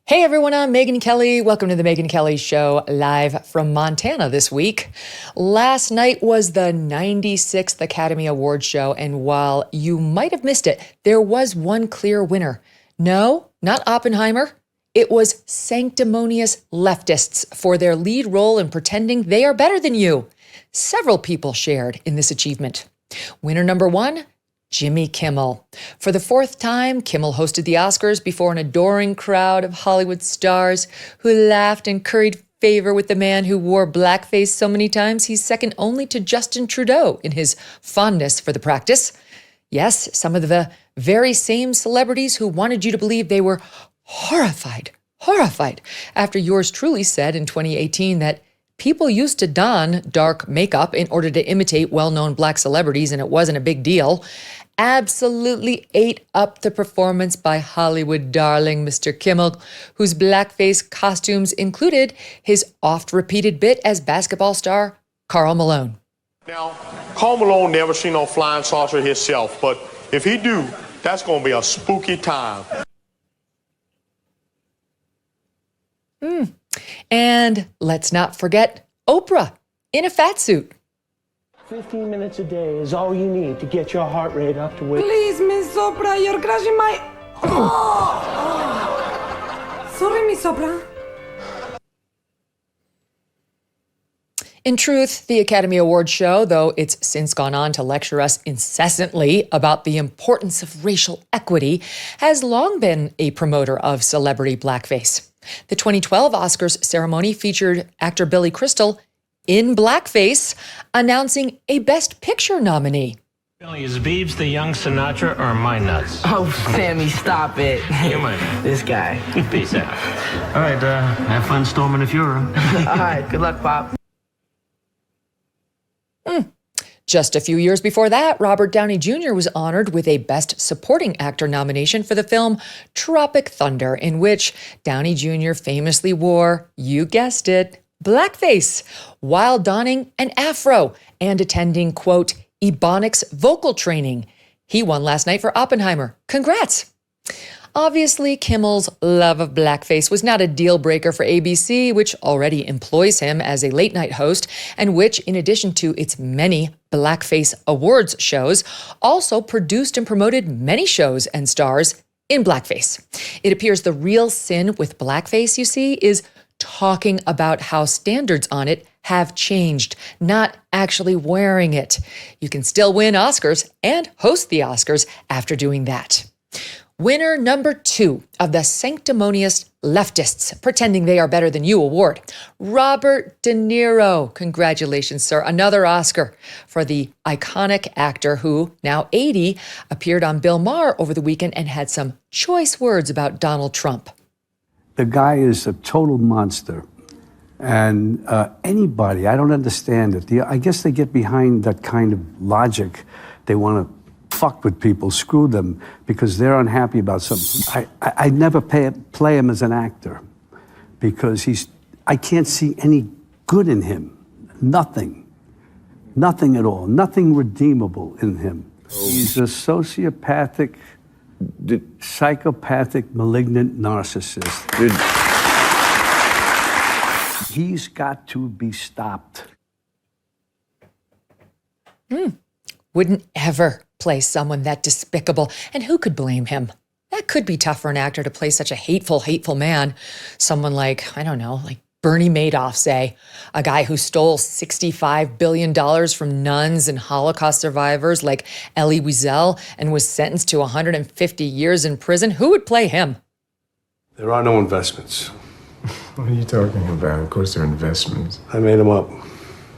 Hey everyone, I'm Megyn Kelly. Welcome to the Megyn Kelly Show, live from Montana this week. Last night was the 96th Academy Awards show, and while you might have missed it, there was one clear winner. No, not Oppenheimer. It was sanctimonious leftists for their lead role in pretending they are better than you. Several people shared in this achievement. Winner number one, Jimmy Kimmel. For the fourth time, Kimmel hosted the Oscars before an adoring crowd of Hollywood stars who laughed and curried favor with the man who wore blackface so many times he's second only to Justin Trudeau in his fondness for the practice. Yes, some of the very same celebrities who wanted you to believe they were horrified after yours truly said in 2018 that people used to don dark makeup in order to imitate well-known black celebrities, and it wasn't a big deal. Absolutely ate up the performance by Hollywood darling Mr. Kimmel, whose blackface costumes included his oft-repeated bit as basketball star Karl Malone. Now, Karl Malone never seen no flying saucer himself, but if he do, that's gonna be a spooky time. And let's not forget Oprah in a fat suit. 15 minutes a day is all you need to get your heart rate up to where... Please, Miss Oprah, you're crushing my... Sorry, Miss Oprah. In truth, the Academy Awards show, though it's since gone on to lecture us incessantly about the importance of racial equity, has long been a promoter of celebrity blackface. The 2012 Oscars ceremony featured actor Billy Crystal in blackface, announcing a Best Picture nominee. Billy, is Biebs the young Sinatra or my nuts? Oh, Sammy, stop it. You're my man. This guy. Peace out. All right, have fun storming the Fuhrer. All right, good luck, Pop. Just a few years before that, Robert Downey Jr. was honored with a Best Supporting Actor nomination for the film Tropic Thunder, in which Downey Jr. famously wore, you guessed it, blackface, while donning an afro and attending, quote, Ebonics vocal training. He won last night for Oppenheimer. Congrats! Obviously, Kimmel's love of blackface was not a deal breaker for ABC, which already employs him as a late-night host, and which, in addition to its many blackface awards shows, also produced and promoted many shows and stars in blackface. It appears the real sin with blackface, you see, is talking about how standards on it have changed, not actually wearing it. You can still win Oscars and host the Oscars after doing that. Winner number two of the sanctimonious leftists pretending they are better than you award, Robert De Niro. Congratulations, sir. Another Oscar for the iconic actor who, now 80, appeared on Bill Maher over the weekend and had some choice words about Donald Trump. The guy is a total monster. And anybody, I don't understand it. I guess they get behind that kind of logic. They want to fuck with people, screw them, because they're unhappy about something. I never play him as an actor because I can't see any good in him. Nothing at all. Nothing redeemable in him. He's a sociopathic, psychopathic, malignant narcissist. He's got to be stopped. Wouldn't ever play someone that despicable, and who could blame him? That could be tough for an actor to play such a hateful man. Someone like, I don't know, like Bernie Madoff, say, a guy who stole $65 billion from nuns and Holocaust survivors like Elie Wiesel and was sentenced to 150 years in prison. Who would play him? There are no investments. What are you talking about? Of course they're investments. I made them up.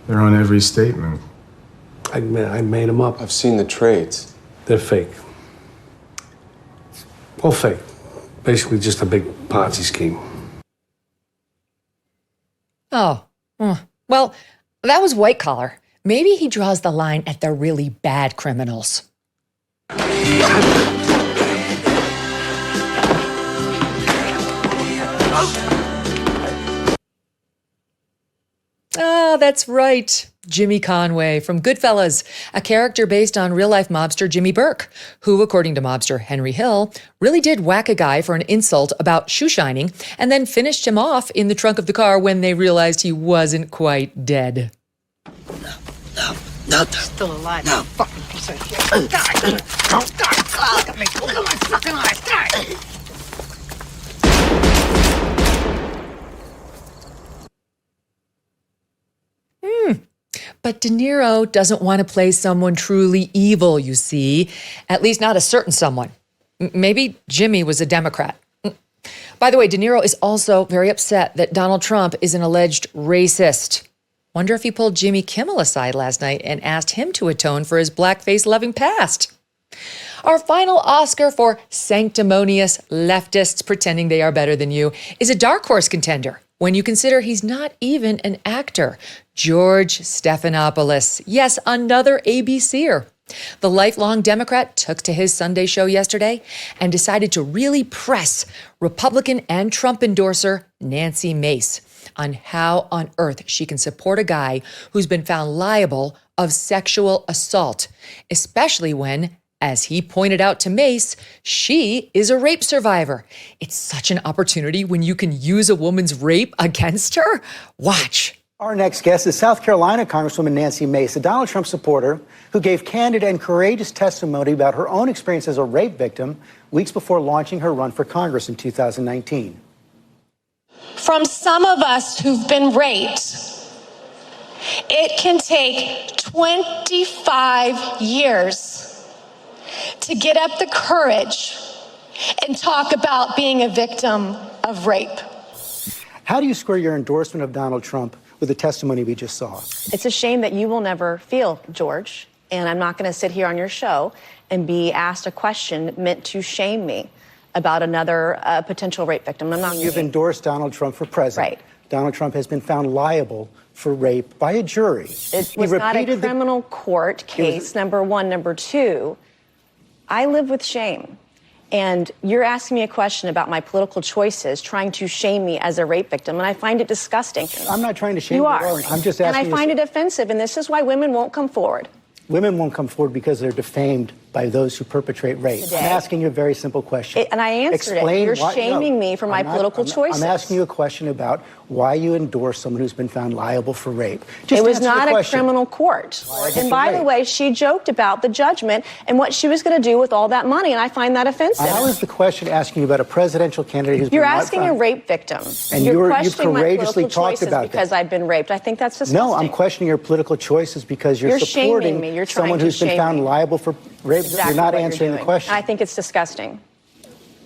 They're on every statement. I made them up. I've seen the trades. They're fake. All fake. Basically just a big Ponzi scheme. Oh, well, that was white collar. Maybe he draws the line at the really bad criminals. Ah, that's right. Jimmy Conway from Goodfellas, a character based on real-life mobster Jimmy Burke, who, according to mobster Henry Hill, really did whack a guy for an insult about shoe shining and then finished him off in the trunk of the car when they realized he wasn't quite dead. No. Still alive. No. Fucking piece of shit. Die. Don't die. Look at me. Look at my fucking eyes. Die. But De Niro doesn't want to play someone truly evil, you see. At least not a certain someone. Maybe Jimmy was a Democrat. By the way, De Niro is also very upset that Donald Trump is an alleged racist. Wonder if he pulled Jimmy Kimmel aside last night and asked him to atone for his blackface-loving past. Our final Oscar for sanctimonious leftists pretending they are better than you is a dark horse contender when you consider he's not even an actor. George Stephanopoulos. Yes, another ABCer. The lifelong Democrat took to his Sunday show yesterday and decided to really press Republican and Trump endorser Nancy Mace on how on earth she can support a guy who's been found liable of sexual assault, especially when, as he pointed out to Mace, she is a rape survivor. It's such an opportunity when you can use a woman's rape against her. Watch. Our next guest is South Carolina Congresswoman Nancy Mace, a Donald Trump supporter who gave candid and courageous testimony about her own experience as a rape victim weeks before launching her run for Congress in 2019. From some of us who've been raped, it can take 25 years to get up the courage and talk about being a victim of rape. How do you square your endorsement of Donald Trump with the testimony we just saw? It's a shame that you will never feel, George, and I'm not going to sit here on your show and be asked a question meant to shame me about another potential rape victim. I'm not. You've endorsed Donald Trump for president. Right. Donald Trump has been found liable for rape by a jury. It was not a criminal court case, number one. Number two, I live with shame. And you're asking me a question about my political choices, trying to shame me as a rape victim, and I find it disgusting. I'm not trying to shame you. You are. I'm just asking. And I find it offensive, and this is why women won't come forward. Women won't come forward because they're defamed by those who perpetrate rape. Today. I'm asking you a very simple question. And I answered it. You're shaming me for my political choices. I'm asking you a question about why you endorse someone who's been found liable for rape. Just it was not a question. criminal court. And by the way, she joked about the judgment and what she was going to do with all that money, and I find that offensive. How is the question asking you about a presidential candidate who's You're been asking a rape victim. And you've courageously my political talked choices about because that. I've been raped. I think that's disgusting. No, I'm questioning your political choices because you're supporting shaming me. You're someone who's been found liable for rape. Exactly you're not answering the question. I think it's disgusting.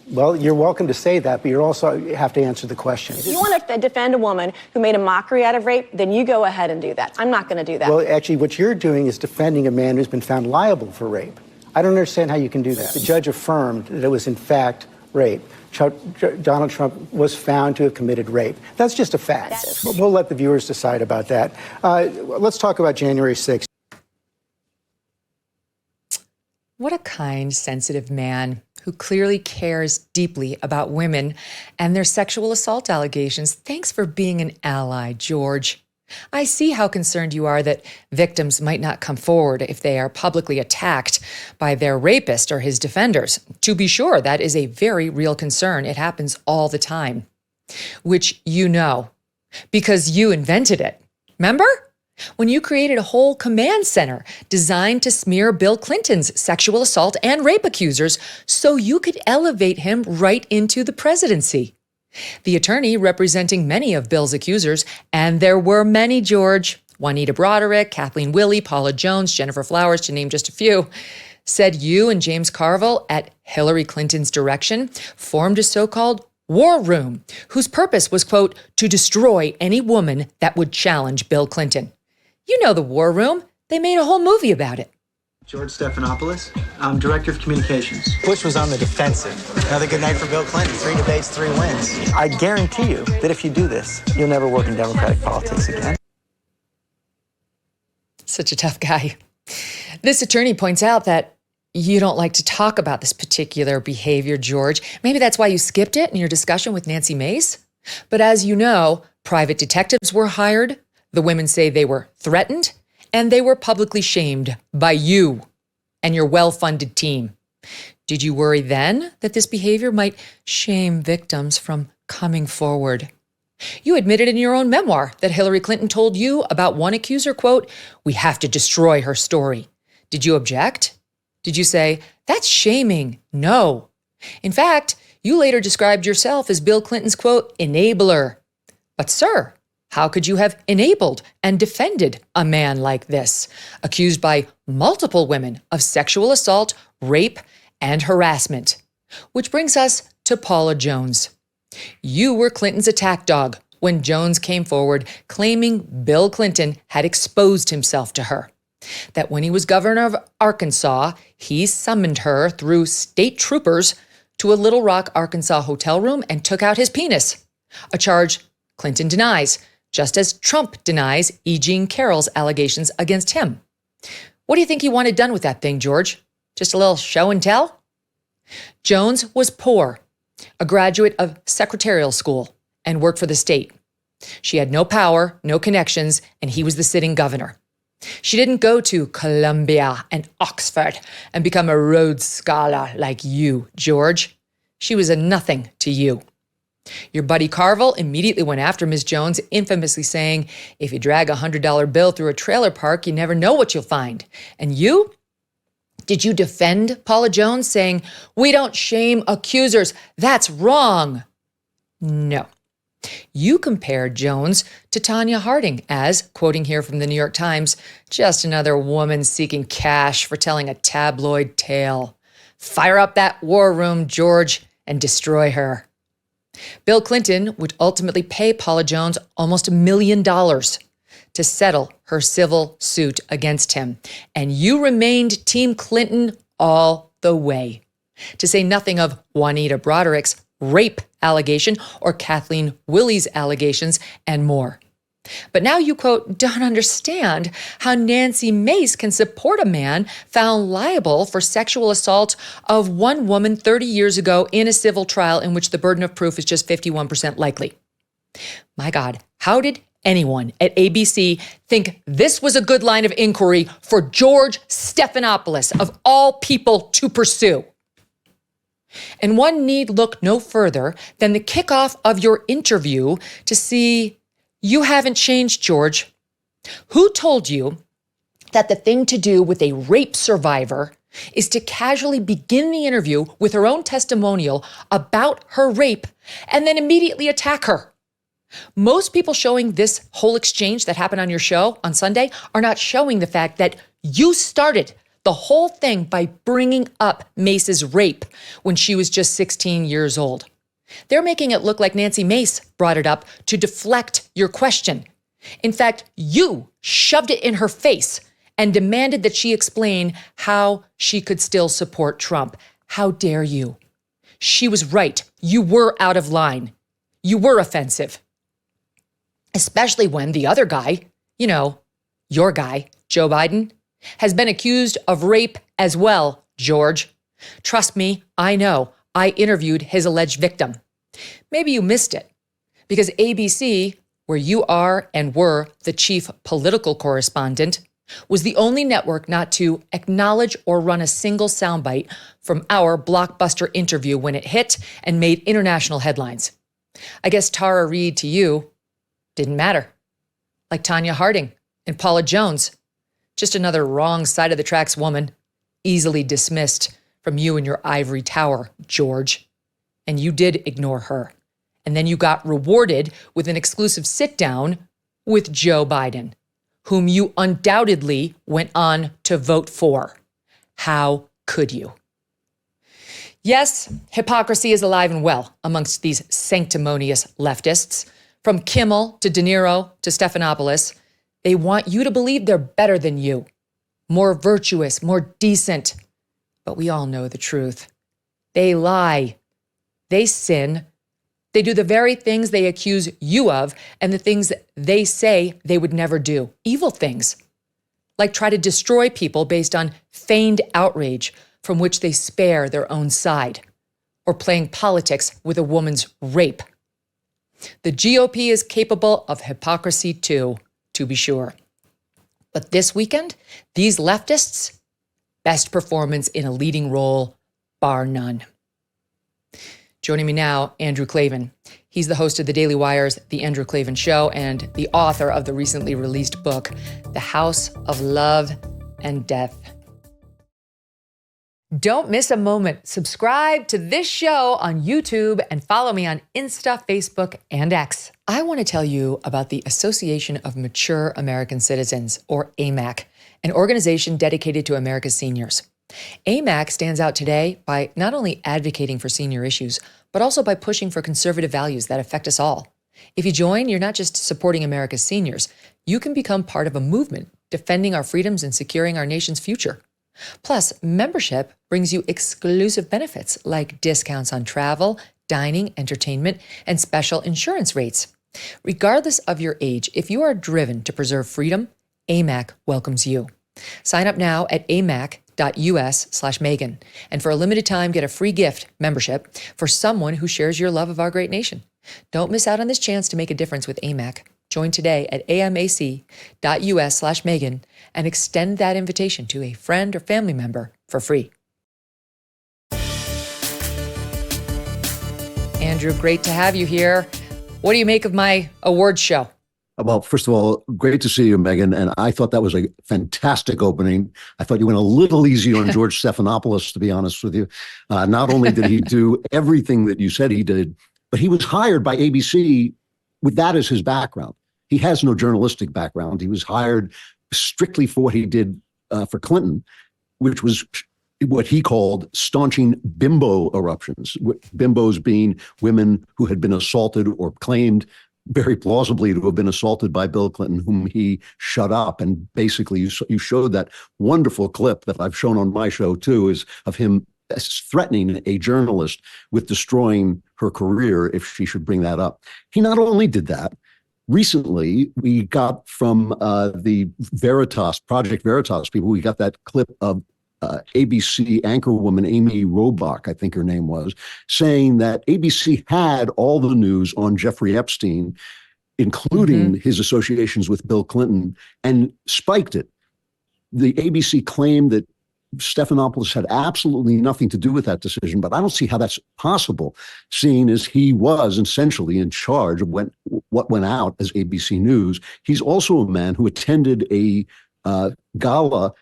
Well, you're welcome to say that, but you also have to answer the question. If you want to defend a woman who made a mockery out of rape, then you go ahead and do that. I'm not going to do that. Well, actually, what you're doing is defending a man who's been found liable for rape. I don't understand how you can do that. The judge affirmed that it was, in fact, rape. Donald Trump was found to have committed rape. That's just a fact. We'll let the viewers decide about that. Let's talk about January 6th. What a kind, sensitive man who clearly cares deeply about women and their sexual assault allegations. Thanks for being an ally, George. I see how concerned you are that victims might not come forward if they are publicly attacked by their rapist or his defenders. To be sure, that is a very real concern. It happens all the time, which you know, because you invented it. Remember? When you created a whole command center designed to smear Bill Clinton's sexual assault and rape accusers so you could elevate him right into the presidency. The attorney representing many of Bill's accusers, and there were many, George, Juanita Broderick, Kathleen Willey, Paula Jones, Jennifer Flowers, to name just a few, said you and James Carville, at Hillary Clinton's direction, formed a so-called war room, whose purpose was, quote, to destroy any woman that would challenge Bill Clinton. You know the war room. They made a whole movie about it. George Stephanopoulos. I'm Director of Communications. Bush was on the defensive. Another good night for Bill Clinton. 3 debates, 3 wins. I guarantee you that if you do this, you'll never work in Democratic politics again. Such a tough guy. This attorney points out that you don't like to talk about this particular behavior, George. Maybe that's why you skipped it in your discussion with Nancy Mace. But as you know, private detectives were hired. The women say they were threatened and they were publicly shamed by you and your well-funded team. Did you worry then that this behavior might shame victims from coming forward? You admitted in your own memoir that Hillary Clinton told you about one accuser, quote, "We have to destroy her story." Did you object? Did you say, "That's shaming"? No. In fact, you later described yourself as Bill Clinton's, quote, "enabler." But sir, how could you have enabled and defended a man like this, accused by multiple women of sexual assault, rape, and harassment? Which brings us to Paula Jones. You were Clinton's attack dog when Jones came forward claiming Bill Clinton had exposed himself to her. That when he was governor of Arkansas, he summoned her through state troopers to a Little Rock, Arkansas hotel room and took out his penis, a charge Clinton denies, just as Trump denies E. Jean Carroll's allegations against him. What do you think he wanted done with that thing, George? Just a little show and tell? Jones was poor, a graduate of secretarial school, and worked for the state. She had no power, no connections, and he was the sitting governor. She didn't go to Columbia and Oxford and become a Rhodes Scholar like you, George. She was a nothing to you. Your buddy Carville immediately went after Ms. Jones, infamously saying, "If you drag a $100 bill through a trailer park, you never know what you'll find." And you? Did you defend Paula Jones, saying, "We don't shame accusers, that's wrong"? No. You compared Jones to Tonya Harding as, quoting here from the New York Times, "just another woman seeking cash for telling a tabloid tale. Fire up that war room, George, and destroy her." Bill Clinton would ultimately pay Paula Jones almost $1 million to settle her civil suit against him. And you remained Team Clinton all the way. To say nothing of Juanita Broderick's rape allegation or Kathleen Willey's allegations and more. But now you, quote, "don't understand how Nancy Mace can support a man found liable for sexual assault of one woman 30 years ago in a civil trial in which the burden of proof is just 51% likely." My God, how did anyone at ABC think this was a good line of inquiry for George Stephanopoulos, of all people, to pursue? And one need look no further than the kickoff of your interview to see you haven't changed, George. Who told you that the thing to do with a rape survivor is to casually begin the interview with her own testimonial about her rape and then immediately attack her? Most people showing this whole exchange that happened on your show on Sunday are not showing the fact that you started the whole thing by bringing up Mace's rape when she was just 16 years old. They're making it look like Nancy Mace brought it up to deflect your question. In fact, you shoved it in her face and demanded that she explain how she could still support Trump. How dare you? She was right. You were out of line. You were offensive. Especially when the other guy, you know, your guy, Joe Biden, has been accused of rape as well, George. Trust me, I know. I interviewed his alleged victim. Maybe you missed it because ABC, where you are and were the chief political correspondent, was the only network not to acknowledge or run a single soundbite from our blockbuster interview when it hit and made international headlines. I guess Tara Reade to you didn't matter. Like Tonya Harding and Paula Jones, just another wrong side of the tracks woman, easily dismissed from you and your ivory tower, George. And you did ignore her. And then you got rewarded with an exclusive sit-down with Joe Biden, whom you undoubtedly went on to vote for. How could you? Yes, hypocrisy is alive and well amongst these sanctimonious leftists. From Kimmel to De Niro to Stephanopoulos, they want you to believe they're better than you, more virtuous, more decent. But we all know the truth. They lie. They sin. They do the very things they accuse you of and the things that they say they would never do. Evil things, like try to destroy people based on feigned outrage from which they spare their own side, or playing politics with a woman's rape. The GOP is capable of hypocrisy too. to be sure. But this weekend, these leftists, best performance in a leading role, bar none. Joining me now, Andrew Klavan. He's the host of The Daily Wire's The Andrew Klavan Show and the author of the recently released book, The House of Love and Death. Don't miss a moment. Subscribe to this show on YouTube and follow me on Insta, Facebook, and X. I want to tell you about the Association of Mature American Citizens, or AMAC, an organization dedicated to America's seniors. AMAC stands out today by not only advocating for senior issues, but also by pushing for conservative values that affect us all. If you join, you're not just supporting America's seniors, you can become part of a movement defending our freedoms and securing our nation's future. Plus, membership brings you exclusive benefits like discounts on travel, dining, entertainment, and special insurance rates. Regardless of your age, if you are driven to preserve freedom, AMAC welcomes you. Sign up now at amac.us/Megyn, and for a limited time, get a free gift membership for someone who shares your love of our great nation. Don't miss out on this chance to make a difference with AMAC. Join today at amac.us/Megyn and extend that invitation to a friend or family member for free. Andrew, great to have you here. What do you make of my awards show? Well, first of all, great to see you, Megyn. And I thought that was a fantastic opening. I thought you went a little easy on George Stephanopoulos, to be honest with you. Not only did he do everything that you said he did, but he was hired by ABC with that as his background. He has no journalistic background. He was hired strictly for what he did for Clinton, which was what he called staunching bimbo eruptions. Bimbos being women who had been assaulted or claimed very plausibly to have been assaulted by Bill Clinton, whom he shut up. And basically, you showed that wonderful clip that I've shown on my show, too, is of him threatening a journalist with destroying her career if she should bring that up. He not only did that, recently we got from the Project Veritas people, we got that clip of ABC anchorwoman Amy Robach, I think her name was, saying that ABC had all the news on Jeffrey Epstein, including his associations with Bill Clinton, and spiked it. The ABC claimed that Stephanopoulos had absolutely nothing to do with that decision, but I don't see how that's possible, seeing as he was essentially in charge of what went out as ABC News. He's also a man who attended a gala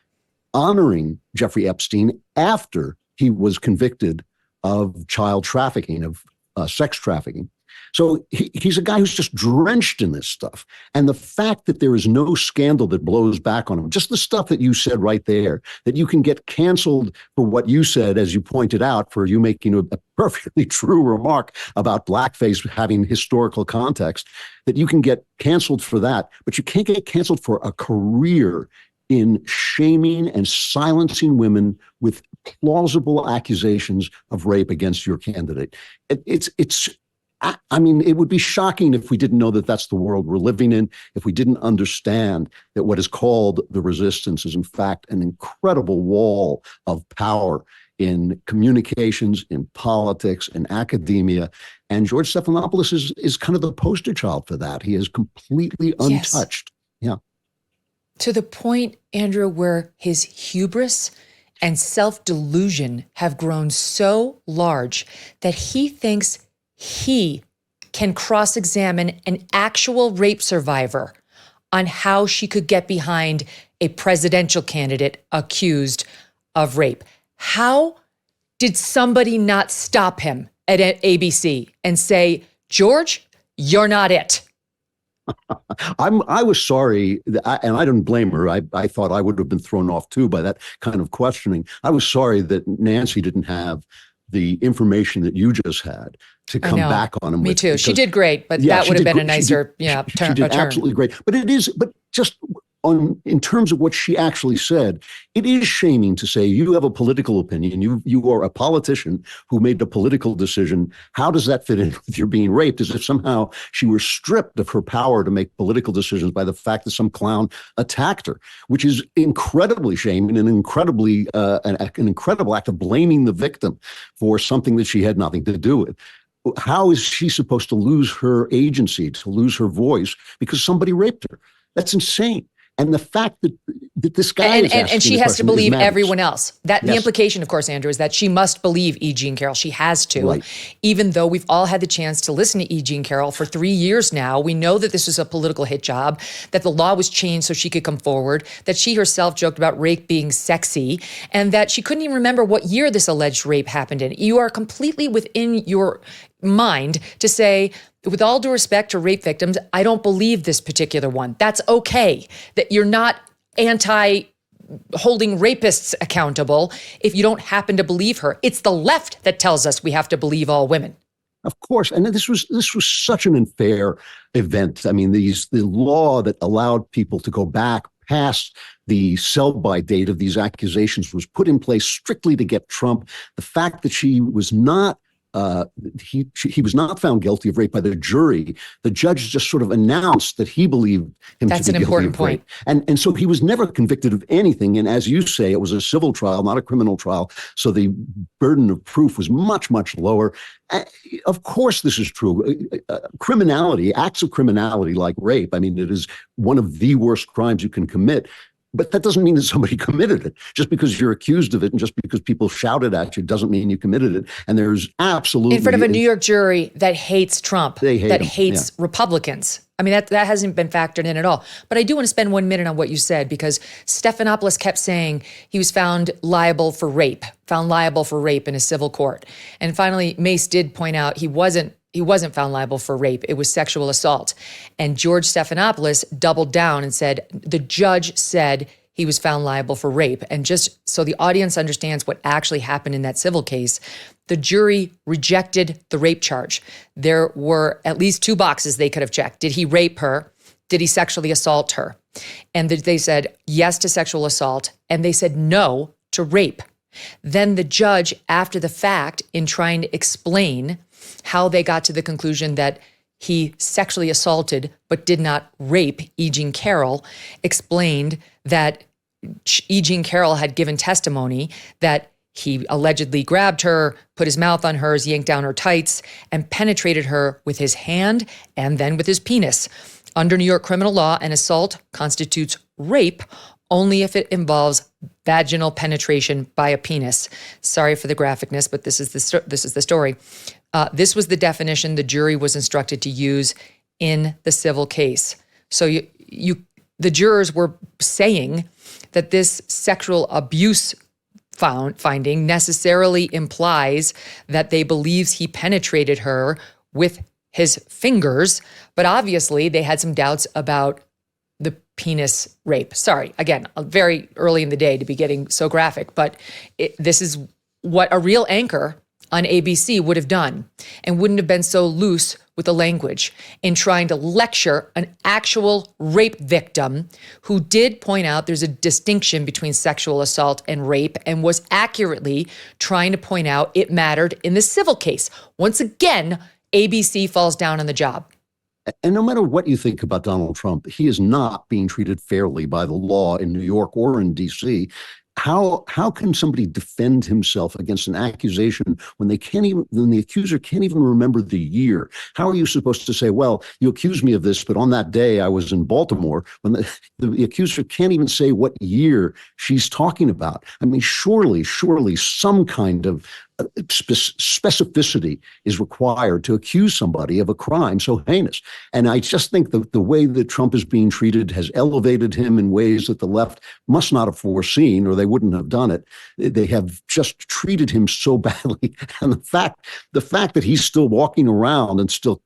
honoring Jeffrey Epstein after he was convicted of child trafficking, of sex trafficking. So he's a guy who's just drenched in this stuff. And the fact that there is no scandal that blows back on him, just the stuff that you said right there, that you can get canceled for what you said, as you pointed out, for you making a perfectly true remark about blackface having historical context, that you can get canceled for that, but you can't get canceled for a career in shaming and silencing women with plausible accusations of rape against your candidate. I mean, it would be shocking if we didn't know that that's the world we're living in, if we didn't understand that what is called the resistance is in fact an incredible wall of power in communications, in politics, in academia. And George Stephanopoulos is kind of the poster child for that. He is completely untouched. Yeah. To the point, Andrew, where his hubris and self-delusion have grown so large that he thinks he can cross-examine an actual rape survivor on how she could get behind a presidential candidate accused of rape. How did somebody not stop him at ABC and say, George, you're not it? I was sorry, and I didn't blame her. I thought I would have been thrown off too by that kind of questioning. I was sorry that Nancy didn't have the information that you just had to come back on him. Me too. She did great, but that would have been a nicer, she did absolutely great. But just in terms of what she actually said, it is shaming to say you have a political opinion. You are a politician who made a political decision. How does that fit in with your being raped? As if somehow she were stripped of her power to make political decisions by the fact that some clown attacked her, which is incredibly shaming and incredibly an incredible act of blaming the victim for something that she had nothing to do with. How is she supposed to lose her agency, to lose her voice because somebody raped her? That's insane. And the fact that this guy and she has to believe everyone else. That the Yes. implication, of course, Andrew, is that she must believe E. Jean Carroll. She has to, Right. even though we've all had the chance to listen to E. Jean Carroll for 3 years now. We know that this was a political hit job, that the law was changed so she could come forward, that she herself joked about rape being sexy, and that she couldn't even remember what year this alleged rape happened in. You are completely within your mind to say, with all due respect to rape victims, I don't believe this particular one. That's okay. That you're not holding rapists accountable if you don't happen to believe her. It's the left that tells us we have to believe all women. Of course, and this was such an unfair event. I mean, the law that allowed people to go back past the sell-by date of these accusations was put in place strictly to get Trump. The fact that she was not he was not found guilty of rape by the jury. The judge just sort of announced that he believed him That's to be an guilty important of rape. And so he was never convicted of anything. And as you say, it was a civil trial, not a criminal trial. So the burden of proof was much, much lower. Of course, this is true. Criminality, acts of criminality like rape, I mean, it is one of the worst crimes you can commit. But that doesn't mean that somebody committed it. Just because you're accused of it and just because people shouted at you doesn't mean you committed it. And there's absolutely— in front of a New York jury that hates Trump, that hates Republicans. I mean, that hasn't been factored in at all. But I do want to spend 1 minute on what you said, because Stephanopoulos kept saying he was found liable for rape in a civil court. And finally, Mace did point out he wasn't found liable for rape. It was sexual assault. And George Stephanopoulos doubled down and said, the judge said he was found liable for rape. And just so the audience understands what actually happened in that civil case, the jury rejected the rape charge. There were at least 2 boxes they could have checked. Did he rape her? Did he sexually assault her? And they said yes to sexual assault, and they said no to rape. Then the judge, after the fact, in trying to explain how they got to the conclusion that he sexually assaulted but did not rape E. Jean Carroll, explained that E. Jean Carroll had given testimony that he allegedly grabbed her, put his mouth on hers, yanked down her tights, and penetrated her with his hand and then with his penis. Under New York criminal law, an assault constitutes rape only if it involves vaginal penetration by a penis. Sorry for the graphicness, but this is the story. This was the definition the jury was instructed to use in the civil case. So the jurors were saying that this sexual abuse finding necessarily implies that they believes he penetrated her with his fingers, but obviously they had some doubts about the penis rape. Sorry, again, very early in the day to be getting so graphic, but this is what a real anchor on ABC would have done, and wouldn't have been so loose with the language in trying to lecture an actual rape victim who did point out there's a distinction between sexual assault and rape, and was accurately trying to point out it mattered in the civil case. Once again, ABC falls down on the job. And no matter what you think about Donald Trump, he is not being treated fairly by the law in New York or in D.C. How can somebody defend himself against an accusation when the accuser can't even remember the year? How are you supposed to say, well, you accused me of this, but on that day I was in Baltimore, when the accuser can't even say what year she's talking about? I mean, surely some kind of specificity is required to accuse somebody of a crime so heinous. And I just think the way that Trump is being treated has elevated him in ways that the left must not have foreseen, or they wouldn't have done it. They have just treated him so badly. And the fact that he's still walking around and still,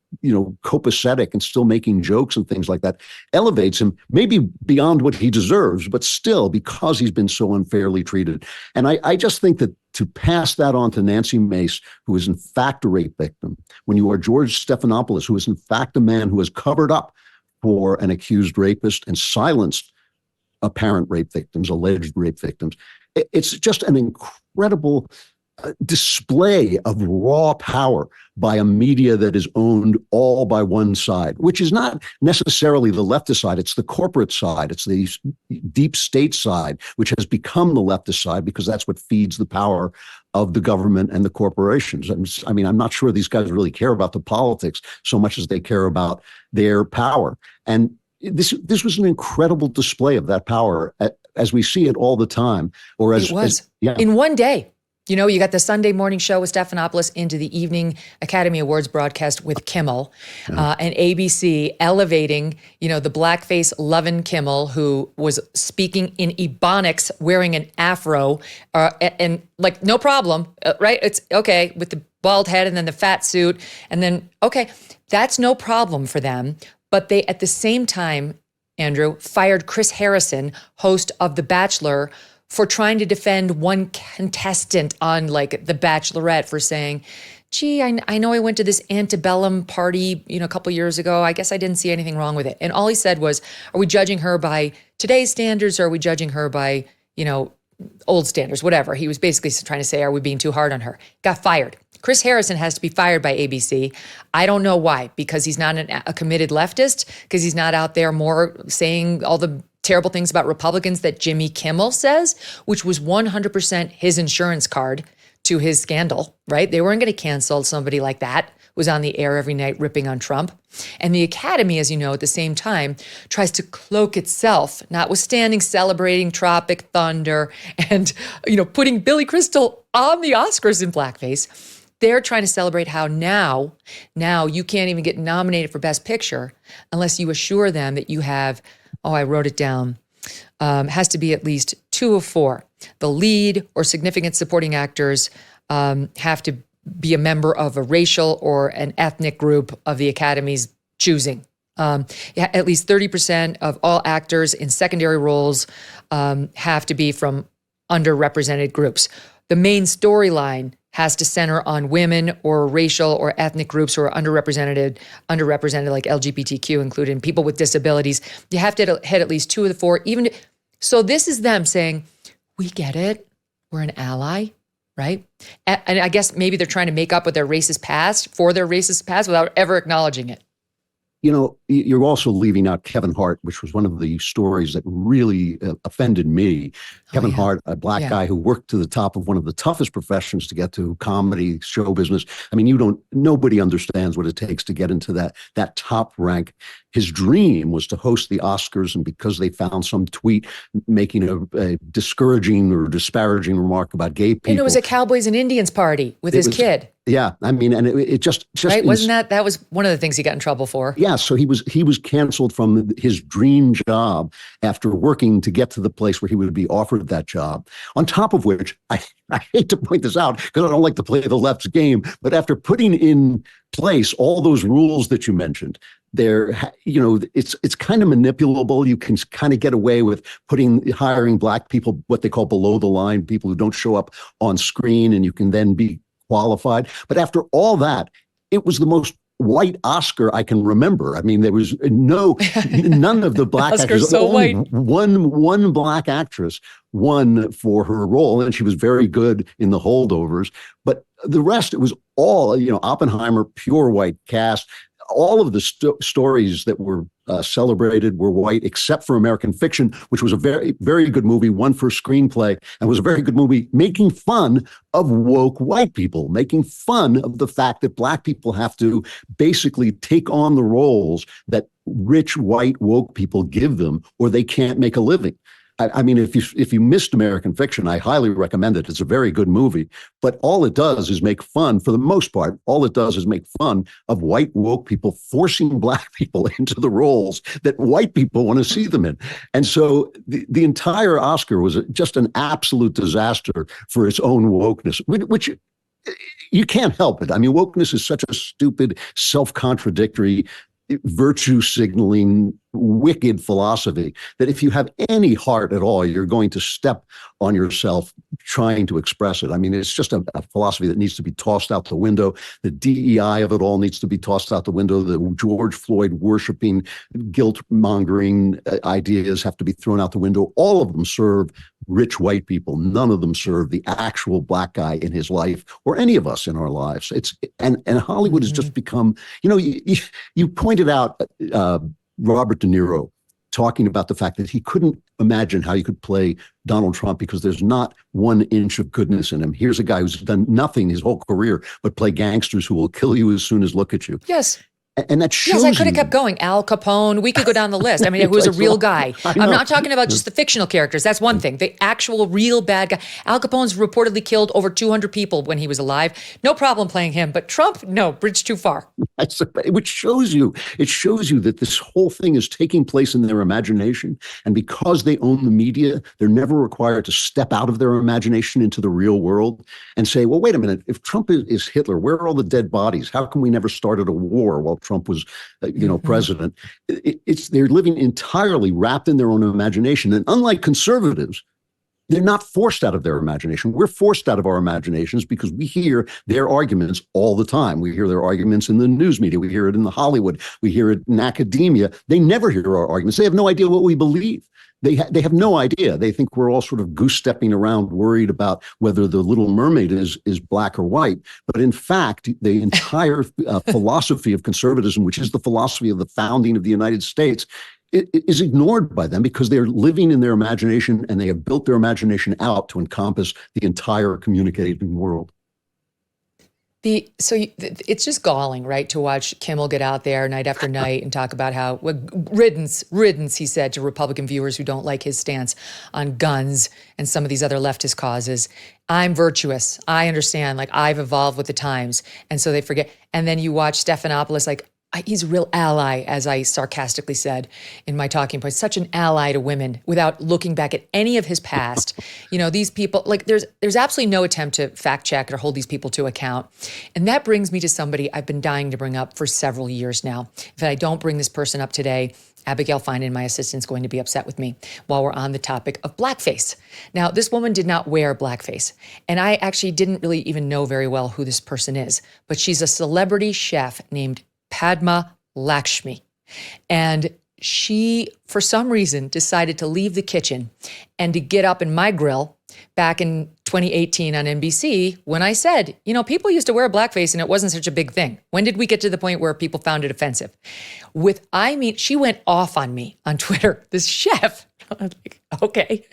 copacetic and still making jokes and things like that elevates him, maybe beyond what he deserves, but still, because he's been so unfairly treated. And I just think that to pass that on to Nancy Mace, who is in fact a rape victim, when you are George Stephanopoulos, who is in fact a man who has covered up for an accused rapist and silenced apparent rape victims, alleged rape victims, it's just an incredible display of raw power by a media that is owned all by one side, which is not necessarily the leftist side. It's the corporate side. It's the deep state side, which has become the leftist side because that's what feeds the power of the government and the corporations. I mean, I'm not sure these guys really care about the politics so much as they care about their power. And this was an incredible display of that power as we see it all the time. Or as it was in one day. You know, you got the Sunday morning show with Stephanopoulos into the evening Academy Awards broadcast with Kimmel, and ABC elevating, you know, the blackface Laken Kimmel, who was speaking in Ebonics wearing an afro, and like, no problem, right? It's okay with the bald head and then the fat suit. And then, okay, that's no problem for them. But they, at the same time, Andrew, fired Chris Harrison, host of The Bachelor, for trying to defend one contestant on like The Bachelorette for saying, gee, I know I went to this antebellum party, you know, a couple years ago. I guess I didn't see anything wrong with it. And all he said was, are we judging her by today's standards, or are we judging her by, you know, old standards, whatever. He was basically trying to say, are we being too hard on her? Got fired. Chris Harrison has to be fired by ABC. I don't know why, because he's not a committed leftist, because he's not out there more saying all the terrible things about Republicans that Jimmy Kimmel says, which was 100% his insurance card to his scandal, right? They weren't going to cancel somebody like that, was on the air every night ripping on Trump. And the Academy, as you know, at the same time, tries to cloak itself, notwithstanding celebrating Tropic Thunder and, you know, putting Billy Crystal on the Oscars in blackface. They're trying to celebrate how now you can't even get nominated for Best Picture unless you assure them that you have, I wrote it down, has to be at least 2 of 4. The lead or significant supporting actors have to be a member of a racial or an ethnic group of the Academy's choosing. At least 30% of all actors in secondary roles have to be from underrepresented groups. The main storyline has to center on women or racial or ethnic groups who are underrepresented like LGBTQ, including people with disabilities. You have to hit at least 2 of the 4. So this is them saying, we get it. We're an ally, right? And I guess maybe they're trying to make up with their racist past without ever acknowledging it. You know, you're also leaving out Kevin Hart, which was one of the stories that really offended me. Kevin Hart, a black guy who worked to the top of one of the toughest professions to get to, comedy, show business. I mean, nobody understands what it takes to get into that top rank. His dream was to host the Oscars, and because they found some tweet making a discouraging or disparaging remark about gay people. And it was a Cowboys and Indians party with his kid. Yeah, I mean, and it just right? Wasn't that was one of the things he got in trouble for? Yeah, so he was canceled from his dream job after working to get to the place where he would be offered that job. On top of which, I hate to point this out because I don't like to play the left's game, but after putting in place all those rules that you mentioned, it's kind of manipulable. You can kind of get away with hiring black people, what they call below the line, people who don't show up on screen, and you can then be qualified. But after all that, it was the most white Oscar I can remember. I mean, there was none of the black actors. So only white. One black actress won for her role, and she was very good in The Holdovers. But the rest, it was all, Oppenheimer, pure white cast. All of the stories that were celebrated were white, except for American Fiction, which was a very, very good movie, won for screenplay, and was a very good movie making fun of woke white people, making fun of the fact that black people have to basically take on the roles that rich white woke people give them, or they can't make a living. I mean, if you missed American Fiction, I highly recommend it. It's a very good movie. But all it does is make fun, for the most part, all it does is make fun of white woke people forcing black people into the roles that white people want to see them in. And so the entire Oscar was just an absolute disaster for its own wokeness, which you can't help it. I mean, wokeness is such a stupid, self-contradictory, virtue signaling, wicked philosophy that if you have any heart at all, you're going to step on yourself trying to express it. I mean, it's just a philosophy that needs to be tossed out the window. The DEI of it all needs to be tossed out the window. The George Floyd worshiping, guilt mongering ideas have to be thrown out the window. All of them serve rich white people. None of them serve the actual black guy in his life or any of us in our lives. And Hollywood has just become, you pointed out Robert De Niro talking about the fact that he couldn't imagine how you could play Donald Trump because there's not 1 inch of goodness in him. Here's a guy who's done nothing his whole career but play gangsters who will kill you as soon as look at you. Yes. And that shows Yes, I could have you- kept going. Al Capone, we could go down the list. I mean, who was a real guy. I'm not talking about just the fictional characters. That's one thing. The actual real bad guy. Al Capone's reportedly killed over 200 people when he was alive. No problem playing him. But Trump, no, bridge too far. Which shows you that this whole thing is taking place in their imagination. And because they own the media, they're never required to step out of their imagination into the real world and say, well, wait a minute, if Trump is Hitler, where are all the dead bodies? How come we never started a war while Trump was, president? They're living entirely wrapped in their own imagination. And unlike conservatives, they're not forced out of their imagination. We're forced out of our imaginations because we hear their arguments all the time. We hear their arguments in the news media. We hear it in the Hollywood. We hear it in academia. They never hear our arguments. They have no idea what we believe. They have no idea. They think we're all sort of goose-stepping around worried about whether the Little Mermaid is black or white. But in fact, the entire philosophy of conservatism, which is the philosophy of the founding of the United States, it is ignored by them because they're living in their imagination and they have built their imagination out to encompass the entire communicating world. It's just galling, right, to watch Kimmel get out there night after night and talk about how riddance, he said to Republican viewers who don't like his stance on guns and some of these other leftist causes. I'm virtuous. I understand. Like, I've evolved with the times. And so they forget. And then you watch Stephanopoulos, like, he's a real ally, as I sarcastically said in my talking points, such an ally to women without looking back at any of his past. These people, like there's absolutely no attempt to fact check or hold these people to account. And that brings me to somebody I've been dying to bring up for several years now. If I don't bring this person up today, Abigail Finan, my assistant, is going to be upset with me while we're on the topic of blackface. Now, this woman did not wear blackface, and I actually didn't really even know very well who this person is, but she's a celebrity chef named Padma Lakshmi. And she, for some reason, decided to leave the kitchen and to get up in my grill back in 2018 on NBC when I said, people used to wear blackface and it wasn't such a big thing. When did we get to the point where people found it offensive? She went off on me on Twitter, this chef, like, okay,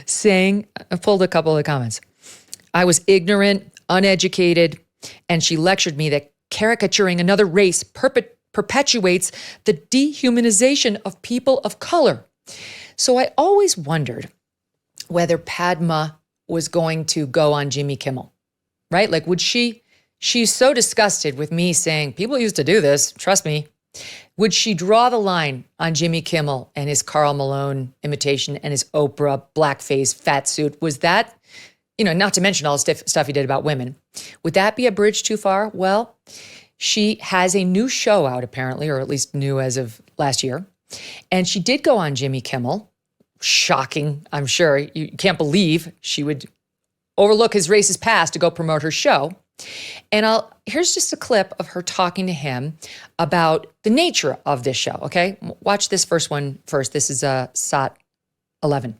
saying, I pulled a couple of comments. I was ignorant, uneducated, and she lectured me that caricaturing another race perpetuates the dehumanization of people of color. So I always wondered whether Padma was going to go on Jimmy Kimmel, right? Like, she's so disgusted with me saying, people used to do this, trust me. Would she draw the line on Jimmy Kimmel and his Karl Malone imitation and his Oprah blackface fat suit? Was that, not to mention all the stuff he did about women. Would that be a bridge too far? Well, she has a new show out apparently, or at least new as of last year. And she did go on Jimmy Kimmel. Shocking, I'm sure. You can't believe she would overlook his racist past to go promote her show. And here's just a clip of her talking to him about the nature of this show, okay? Watch this first one first. This is SOT 11.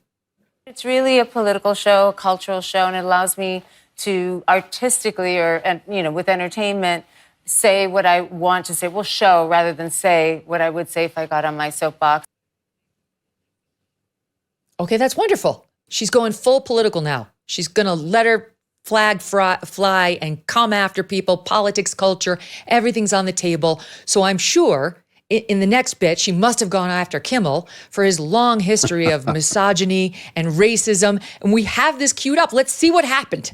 It's really a political show, a cultural show, and it allows me to artistically with entertainment, say what I want to say. Well, show rather than say what I would say if I got on my soapbox. Okay, that's wonderful. She's going full political now. She's going to let her flag fly and come after people, politics, culture, everything's on the table. So I'm sure in the next bit, she must have gone after Kimmel for his long history of misogyny and racism. And we have this queued up. Let's see what happened.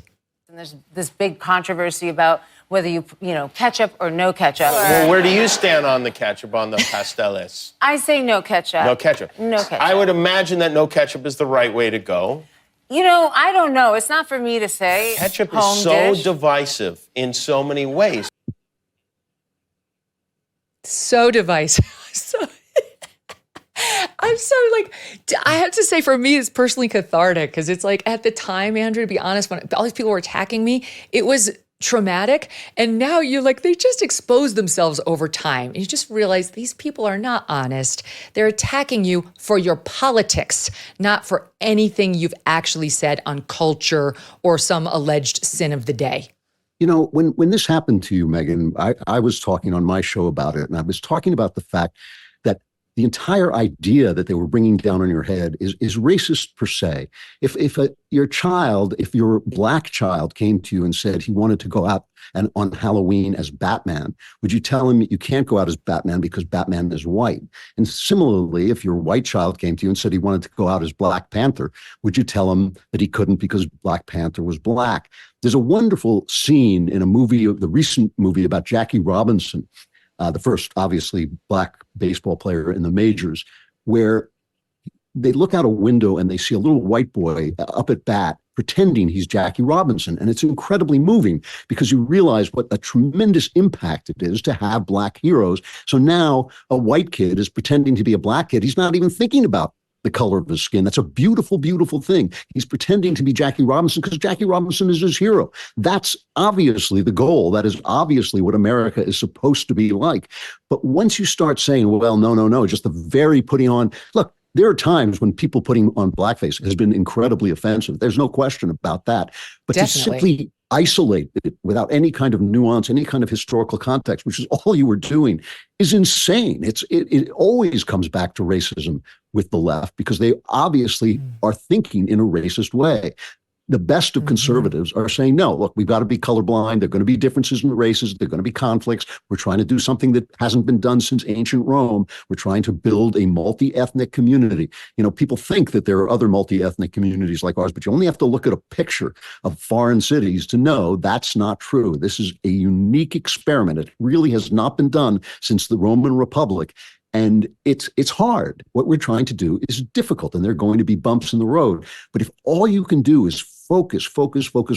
And there's this big controversy about whether you ketchup or no ketchup. Well, where do you stand on the ketchup, on the pasteles? I say no ketchup. No ketchup. No ketchup. I would imagine that no ketchup is the right way to go. I don't know. It's not for me to say. Ketchup is so divisive in so many ways. So divisive. I'm so I have to say, for me, it's personally cathartic because it's like at the time, Andrew, to be honest, when all these people were attacking me, it was traumatic. And now you're like, they just expose themselves over time. And you just realize these people are not honest. They're attacking you for your politics, not for anything you've actually said on culture or some alleged sin of the day. When this happened to you, Megyn, I was talking on my show about it, and I was talking about the fact that the entire idea that they were bringing down on your head is racist per se. If your black child came to you and said he wanted to go out and on Halloween as Batman, would you tell him you can't go out as Batman because Batman is white? And similarly, if your white child came to you and said he wanted to go out as Black Panther, would you tell him that he couldn't because Black Panther was black? There's a wonderful scene in a movie, the recent movie about Jackie Robinson, the first, obviously, black baseball player in the majors, where they look out a window and they see a little white boy up at bat pretending he's Jackie Robinson. And it's incredibly moving because you realize what a tremendous impact it is to have black heroes. So now a white kid is pretending to be a black kid. He's not even thinking about the color of his skin. That's a beautiful, beautiful thing. He's pretending to be Jackie Robinson because Jackie Robinson is his hero. That's obviously the goal. That is obviously what America is supposed to be like. But once you start saying, well, no, just the very putting on, look, there are times when people putting on blackface has been incredibly offensive. There's no question about that. But to simply isolate it without any kind of nuance, any kind of historical context, which is all you were doing, is insane. It always comes back to racism with the left because they obviously are thinking in a racist way. The best of conservatives are saying, no, look, we've got to be colorblind. There are going to be differences in the races. There are going to be conflicts. We're trying to do something that hasn't been done since ancient Rome. We're trying to build a multi-ethnic community. You know, people think that there are other multi-ethnic communities like ours, but you only have to look at a picture of foreign cities to know that's not true. This is a unique experiment. It really has not been done since the Roman Republic. And it's hard. What we're trying to do is difficult, and there are going to be bumps in the road. But if all you can do is focus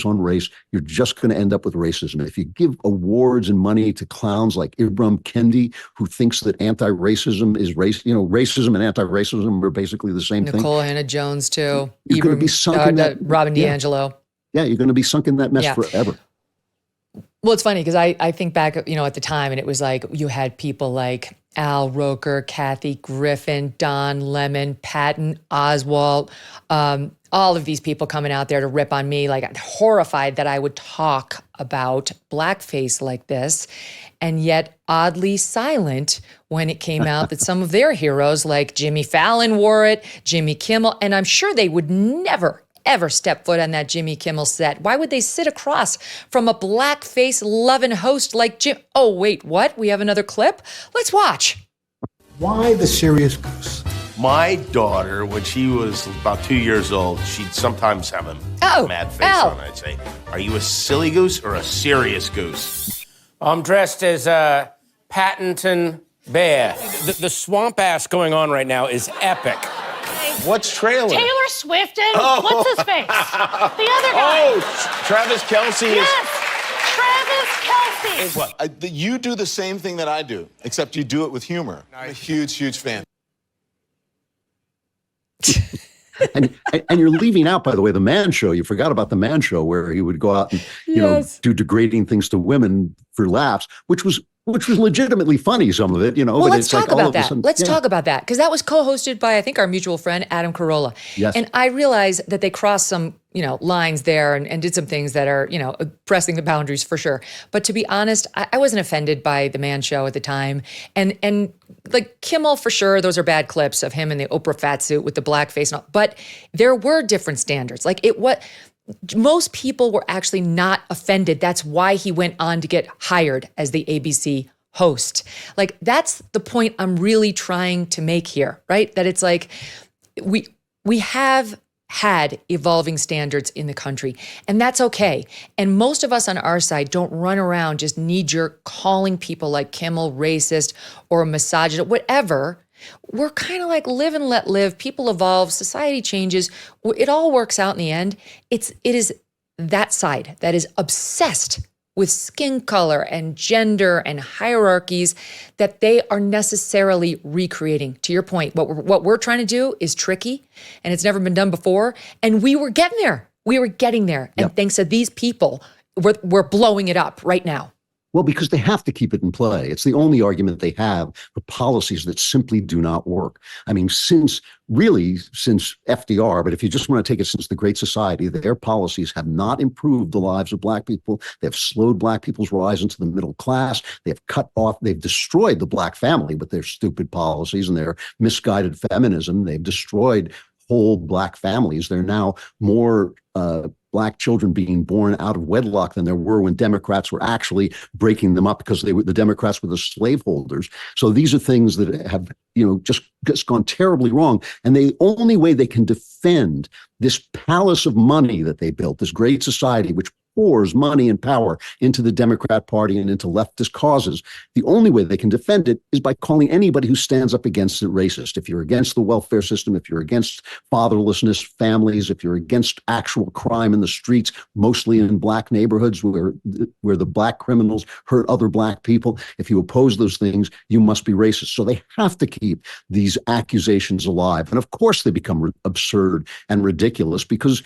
on race, you're just going to end up with racism. If you give awards and money to clowns like Ibram Kendi, who thinks that anti-racism is race, racism and anti-racism are basically the same thing. Nicole Hannah-Jones too. You're going to be sunk in that. Robin DiAngelo. Yeah, you're going to be sunk in that mess forever. Well, it's funny because I think back, at the time, and it was like you had people like Al Roker, Kathy Griffin, Don Lemon, Patton Oswalt, all of these people coming out there to rip on me, like horrified that I would talk about blackface like this, and yet oddly silent when it came out that some of their heroes like Jimmy Fallon wore it, Jimmy Kimmel, and I'm sure they would never ever step foot on that Jimmy Kimmel set. Why would they sit across from a blackface loving host like Jim? Oh, wait, what? We have another clip? Let's watch. Why the serious goose? My daughter, when she was about 2 years old, she'd sometimes have a mad face on. I'd say, are you a silly goose or a serious goose? I'm dressed as a Pattenton Bear. The swamp ass going on right now is epic. What's trailer? Taylor Swift and what's his face? The other guy. Oh, Travis Kelce. Yes, Travis Kelce. What? You do the same thing that I do, except you do it with humor. I'm a huge, huge fan. and you're leaving out, by the way, the Man Show. You forgot about the Man Show where he would go out and do degrading things to women for laughs, which was legitimately funny, some of it, Well, but let's it's talk like about that. Let's talk about that, because that was co-hosted by, I think, our mutual friend, Adam Carolla. Yes. And I realized that they crossed some, lines there and did some things that are, pressing the boundaries for sure. But to be honest, I wasn't offended by the Man Show at the time. And like Kimmel, for sure, those are bad clips of him in the Oprah fat suit with the blackface and all. But there were different standards. Most people were actually not offended. That's why he went on to get hired as the ABC host. Like, that's the point I'm really trying to make here, right? That it's like we have had evolving standards in the country, and that's okay. And most of us on our side don't run around just knee-jerk calling people like Kimmel racist or misogynist, whatever. We're kind of like live and let live. People evolve. Society changes. It all works out in the end. It is that side that is obsessed with skin color and gender and hierarchies that they are necessarily recreating. To your point, what we're trying to do is tricky, and it's never been done before. And we were getting there. And thanks to these people, we're blowing it up right now. Well, because they have to keep it in play. It's the only argument they have for policies that simply do not work. I mean, since FDR, but if you just want to take it since the Great Society, their policies have not improved the lives of Black people. They've slowed Black people's rise into the middle class. They've destroyed the Black family with their stupid policies and their misguided feminism. They've destroyed whole Black families. There are now more Black children being born out of wedlock than there were when Democrats were actually breaking them up, because the Democrats were the slaveholders. So these are things that have, just gone terribly wrong. And the only way they can defend this palace of money that they built, this great society, which pours money and power into the Democrat Party and into leftist causes, the only way they can defend it is by calling anybody who stands up against it racist. If you're against the welfare system, if you're against fatherlessness, families, if you're against actual crime in the streets, mostly in Black neighborhoods where the Black criminals hurt other Black people, if you oppose those things, you must be racist. So they have to keep these accusations alive. And of course they become absurd and ridiculous because,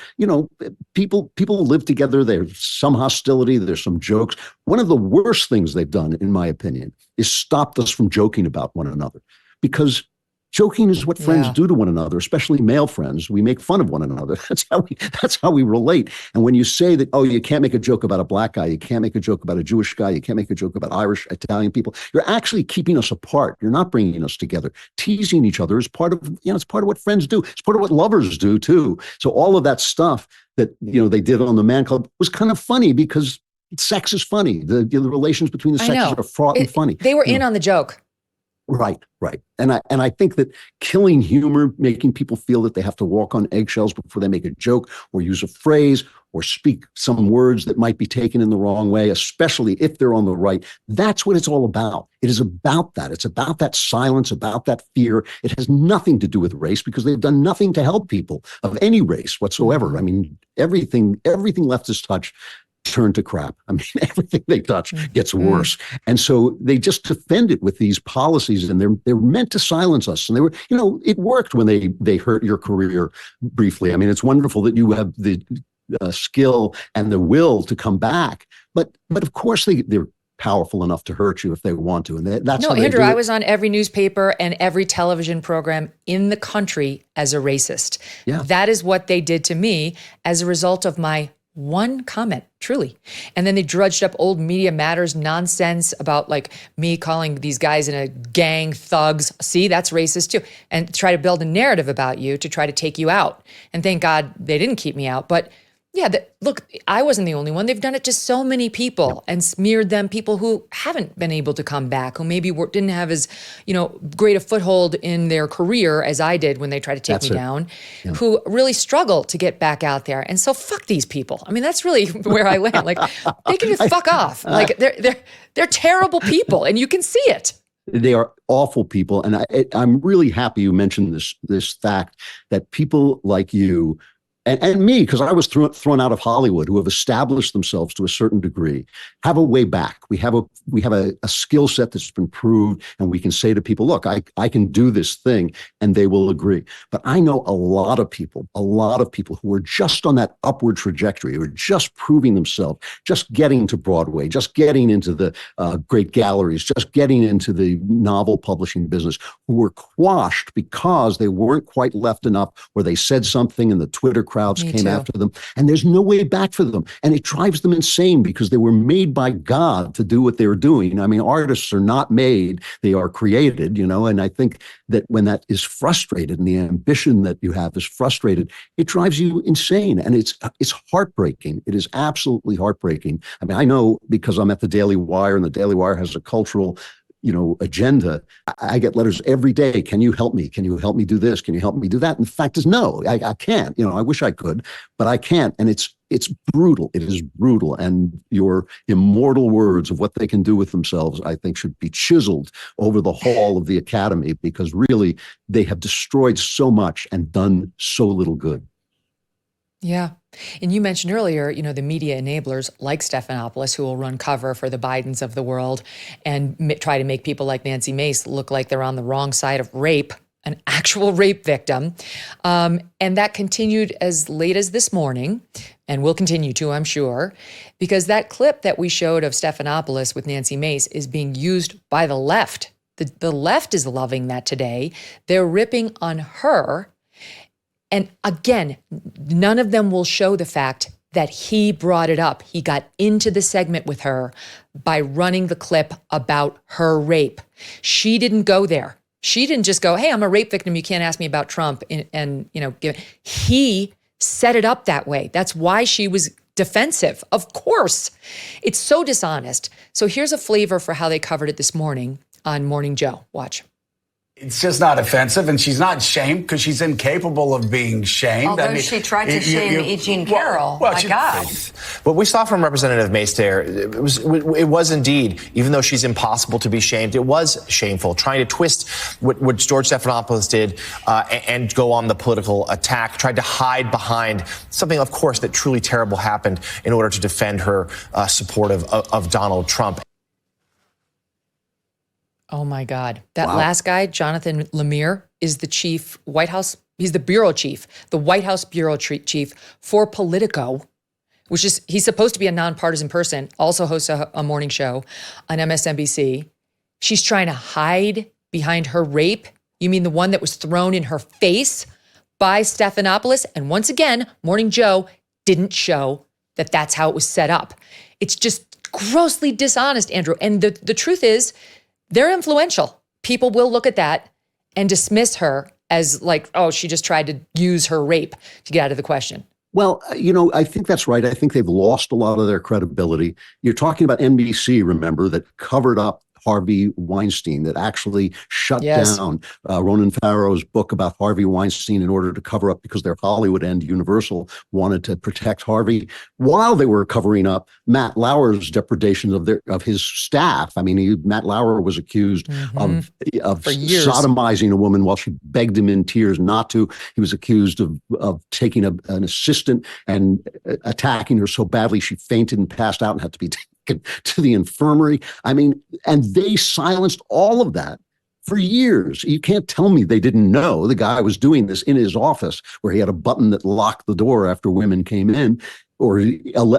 people live together. There's some hostility. There's some jokes. One of the worst things they've done, in my opinion, is stopped us from joking about one another, because joking is what friends do to one another, especially male friends. We make fun of one another. That's how we relate. And when you say that, you can't make a joke about a Black guy, you can't make a joke about a Jewish guy, you can't make a joke about Irish, Italian people, you're actually keeping us apart. You're not bringing us together. Teasing each other is part of, it's part of what friends do. It's part of what lovers do too. So all of that stuff that, they did on the Man Club was kind of funny because sex is funny. The relations between the sexes are fraught and funny. They were in on the joke. Right. And I think that killing humor, making people feel that they have to walk on eggshells before they make a joke or use a phrase or speak some words that might be taken in the wrong way, especially if they're on the right, that's what it's all about. It is about that. It's about that silence, about that fear. It has nothing to do with race because they've done nothing to help people of any race whatsoever. I mean, everything leftists touch turn to crap. I mean, everything they touch gets worse. And so they just defend it with these policies, and they're meant to silence us. And they were, it worked when they hurt your career briefly. I mean, it's wonderful that you have the skill and the will to come back. But of course they're powerful enough to hurt you if they want to. And that's no, Andrew, I was on every newspaper and every television program in the country as a racist. Yeah. That is what they did to me as a result of my one comment, truly. And then they drudged up old Media Matters nonsense about me calling these guys in a gang thugs. See, that's racist too. And try to build a narrative about you to try to take you out. And thank God they didn't keep me out. But yeah, look, I wasn't the only one. They've done it to so many people and smeared them, people who haven't been able to come back, who maybe didn't have as, great a foothold in their career as I did when they tried to take me down, who really struggle to get back out there. And so fuck these people. I mean, that's really where I land. They can just fuck off. They're terrible people, and you can see it. They are awful people. And I'm really happy you mentioned this fact that people like you and me, because I was thrown out of Hollywood, who have established themselves to a certain degree, have a way back. We have a skill set that's been proved, and we can say to people, look, I can do this thing, and they will agree. But I know a lot of people who are just on that upward trajectory, who are just proving themselves, just getting to Broadway, just getting into the great galleries, just getting into the novel publishing business, who were quashed because they weren't quite left enough, or they said something and the Twitter crowds came after them, and there's no way back for them. And it drives them insane because they were made by God to do what they were doing. I mean, artists are not made, they are created, and I think that when that is frustrated and the ambition that you have is frustrated, it drives you insane. And it's heartbreaking. It is absolutely heartbreaking. I mean, I know because I'm at the Daily Wire, and the Daily Wire has a cultural agenda. I get letters every day. Can you help me? Can you help me do this? Can you help me do that? And the fact is, no, I can't. I wish I could, but I can't. And it's brutal. It is brutal. And your immortal words of what they can do with themselves, I think, should be chiseled over the hall of the Academy, because really they have destroyed so much and done so little good. Yeah. And you mentioned earlier, the media enablers like Stephanopoulos, who will run cover for the Bidens of the world and try to make people like Nancy Mace look like they're on the wrong side of rape, an actual rape victim. And that continued as late as this morning and will continue to, I'm sure, because that clip that we showed of Stephanopoulos with Nancy Mace is being used by the left. The left is loving that today. They're ripping on her. And again, none of them will show the fact that he brought it up. He got into the segment with her by running the clip about her rape. She didn't go there. She didn't just go, hey, I'm a rape victim. You can't ask me about Trump. He set it up that way. That's why she was defensive. Of course. It's so dishonest. So here's a flavor for how they covered it this morning on Morning Joe. Watch. It's just not offensive, and she's not shamed because she's incapable of being shamed. Although she tried to shame Megyn Kelly. My God. What we saw from Representative Mace there, it was indeed, even though she's impossible to be shamed, it was shameful, trying to twist what George Stephanopoulos did and go on the political attack, tried to hide behind something, of course, that truly terrible happened in order to defend her support of Donald Trump. Oh my God. That last guy, Jonathan Lemire, is the chief White House, he's the bureau chief, the White House bureau chief for Politico, which is, he's supposed to be a nonpartisan person, also hosts a morning show on MSNBC. She's trying to hide behind her rape. You mean the one that was thrown in her face by Stephanopoulos? And once again, Morning Joe didn't show that that's how it was set up. It's just grossly dishonest, Andrew. And the truth is, they're influential. People will look at that and dismiss her as like, oh, she just tried to use her rape to get out of the question. Well, I think that's right. I think they've lost a lot of their credibility. You're talking about NBC, remember, that covered up Harvey Weinstein, that actually shut down Ronan Farrow's book about Harvey Weinstein in order to cover up, because their Hollywood and Universal wanted to protect Harvey, while they were covering up Matt Lauer's depredations of his staff. I mean, Matt Lauer was accused of sodomizing a woman while she begged him in tears not to. He was accused of taking an assistant and attacking her so badly she fainted and passed out and had to be taken to the infirmary. I mean, and they silenced all of that for years. You can't tell me they didn't know the guy was doing this in his office, where he had a button that locked the door after women came in, or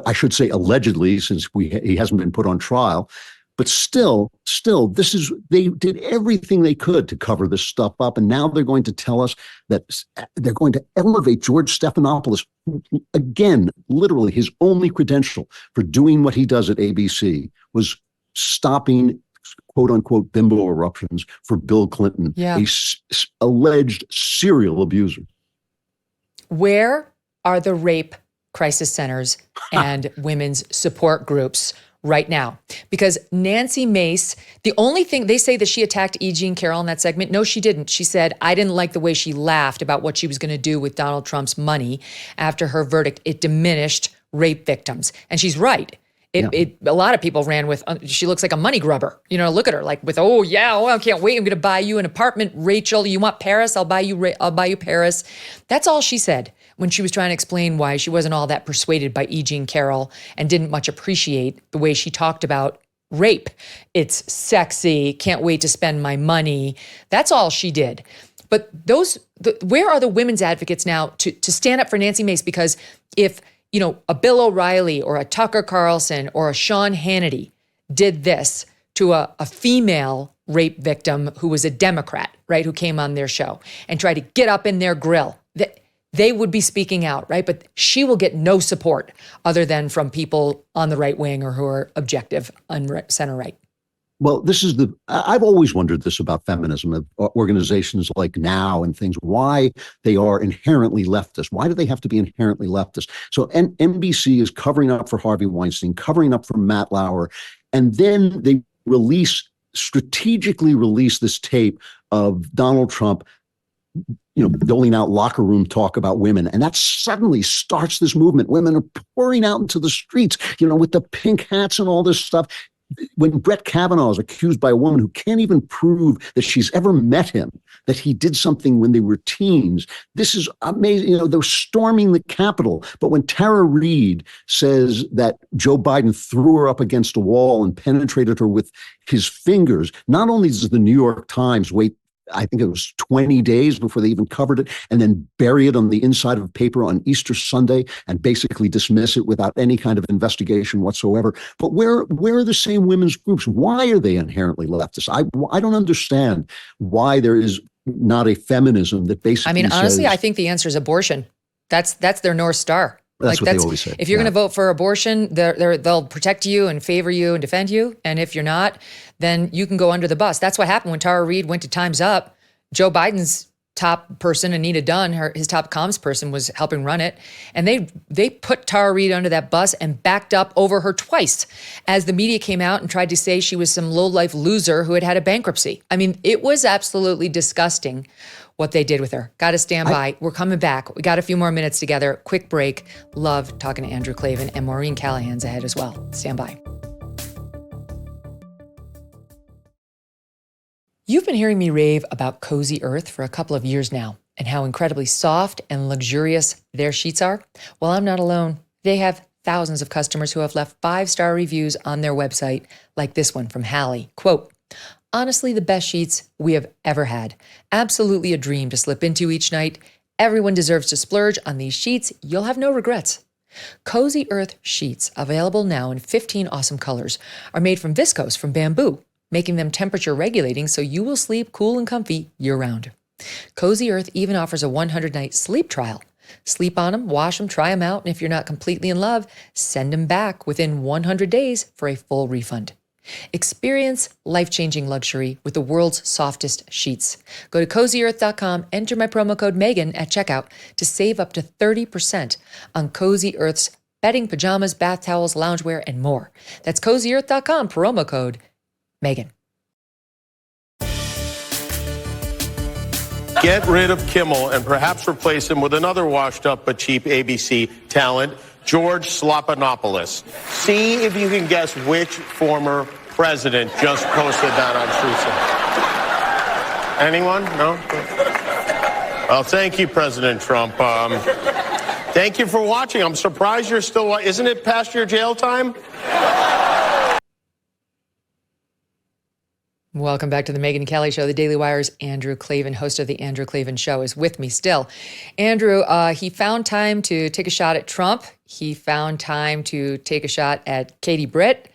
I should say allegedly, since he hasn't been put on trial. But still, they did everything they could to cover this stuff up. And now they're going to tell us that they're going to elevate George Stephanopoulos, again, literally his only credential for doing what he does at ABC was stopping, quote unquote, bimbo eruptions for Bill Clinton, a alleged serial abuser. Where are the rape crisis centers and women's support groups right now? Because Nancy Mace, the only thing they say that she attacked E. Jean Carroll in that segment. No, she didn't. She said, I didn't like the way she laughed about what she was going to do with Donald Trump's money after her verdict. It diminished rape victims. And she's right. A lot of people ran with, she looks like a money grubber. Look at her like with, I can't wait. I'm going to buy you an apartment. Rachel, you want Paris? I'll buy you Paris. That's all she said when she was trying to explain why she wasn't all that persuaded by E. Jean Carroll and didn't much appreciate the way she talked about rape. It's sexy. Can't wait to spend my money. That's all she did. But where are the women's advocates now to stand up for Nancy Mace? Because if a Bill O'Reilly or a Tucker Carlson or a Sean Hannity did this to a female rape victim who was a Democrat, right, who came on their show and tried to get up in their grill, they would be speaking out, right? But she will get no support other than from people on the right wing or who are objective on center right. Well, I've always wondered this about feminism, of organizations like Now and things, why they are inherently leftist. Why do they have to be inherently leftist? So NBC is covering up for Harvey Weinstein, covering up for Matt Lauer, and then they strategically release this tape of Donald Trump, doling out locker room talk about women. And that suddenly starts this movement. Women are pouring out into the streets, with the pink hats and all this stuff. When Brett Kavanaugh is accused by a woman who can't even prove that she's ever met him, that he did something when they were teens, this is amazing. They're storming the Capitol. But when Tara Reade says that Joe Biden threw her up against a wall and penetrated her with his fingers, not only does the New York Times wait I think it was 20 days before they even covered it, and then bury it on the inside of a paper on Easter Sunday and basically dismiss it without any kind of investigation whatsoever. But where are the same women's groups? Why are they inherently leftist? I don't understand why there is not a feminism that basically I mean, honestly, says, I think the answer is abortion. That's their North Star. That's what they always say. If you're going to vote for abortion, they'll protect you and favor you and defend you. And if you're not, then you can go under the bus. That's what happened when Tara Reade went to Time's Up. Joe Biden's top person, Anita Dunn, his top comms person, was helping run it. And they put Tara Reade under that bus and backed up over her twice as the media came out and tried to say she was some low-life loser who had a bankruptcy. I mean, it was absolutely disgusting what they did with her. Got to stand by. We're coming back. We got a few more minutes together. Quick break. Love talking to Andrew Klavan, and Maureen Callahan's ahead as well. Stand by. You've been hearing me rave about Cozy Earth for a couple of years now and how incredibly soft and luxurious their sheets are. Well, I'm not alone. They have thousands of customers who have left 5-star reviews on their website, like this one from Hallie. Quote, honestly, the best sheets we have ever had. Absolutely a dream to slip into each night. Everyone deserves to splurge on these sheets. You'll have no regrets. Cozy Earth sheets, available now in 15 awesome colors, are made from viscose from bamboo, making them temperature regulating so you will sleep cool and comfy year-round. Cozy Earth even offers a 100-night sleep trial. Sleep on them, wash them, try them out, and if you're not completely in love, send them back within 100 days for a full refund. Experience life-changing luxury with the world's softest sheets. Go to CozyEarth.com, enter my promo code Megyn at checkout to save up to 30% on Cozy Earth's bedding, pajamas, bath towels, loungewear, and more. That's CozyEarth.com, promo code Megyn. Get rid of Kimmel and perhaps replace him with another washed-up but cheap ABC talent, George Stephanopoulos. See if you can guess which former president just posted that on Truth. Anyone? No? Well, thank you, President Trump. Thank you for watching. I'm surprised you're still... Isn't it past your jail time? Welcome back to the Megyn Kelly Show. The Daily Wire's Andrew Klavan, host of the Andrew Klavan Show, is with me still. Andrew, he found time to take a shot at Trump. He found time to take a shot at Katie Britt.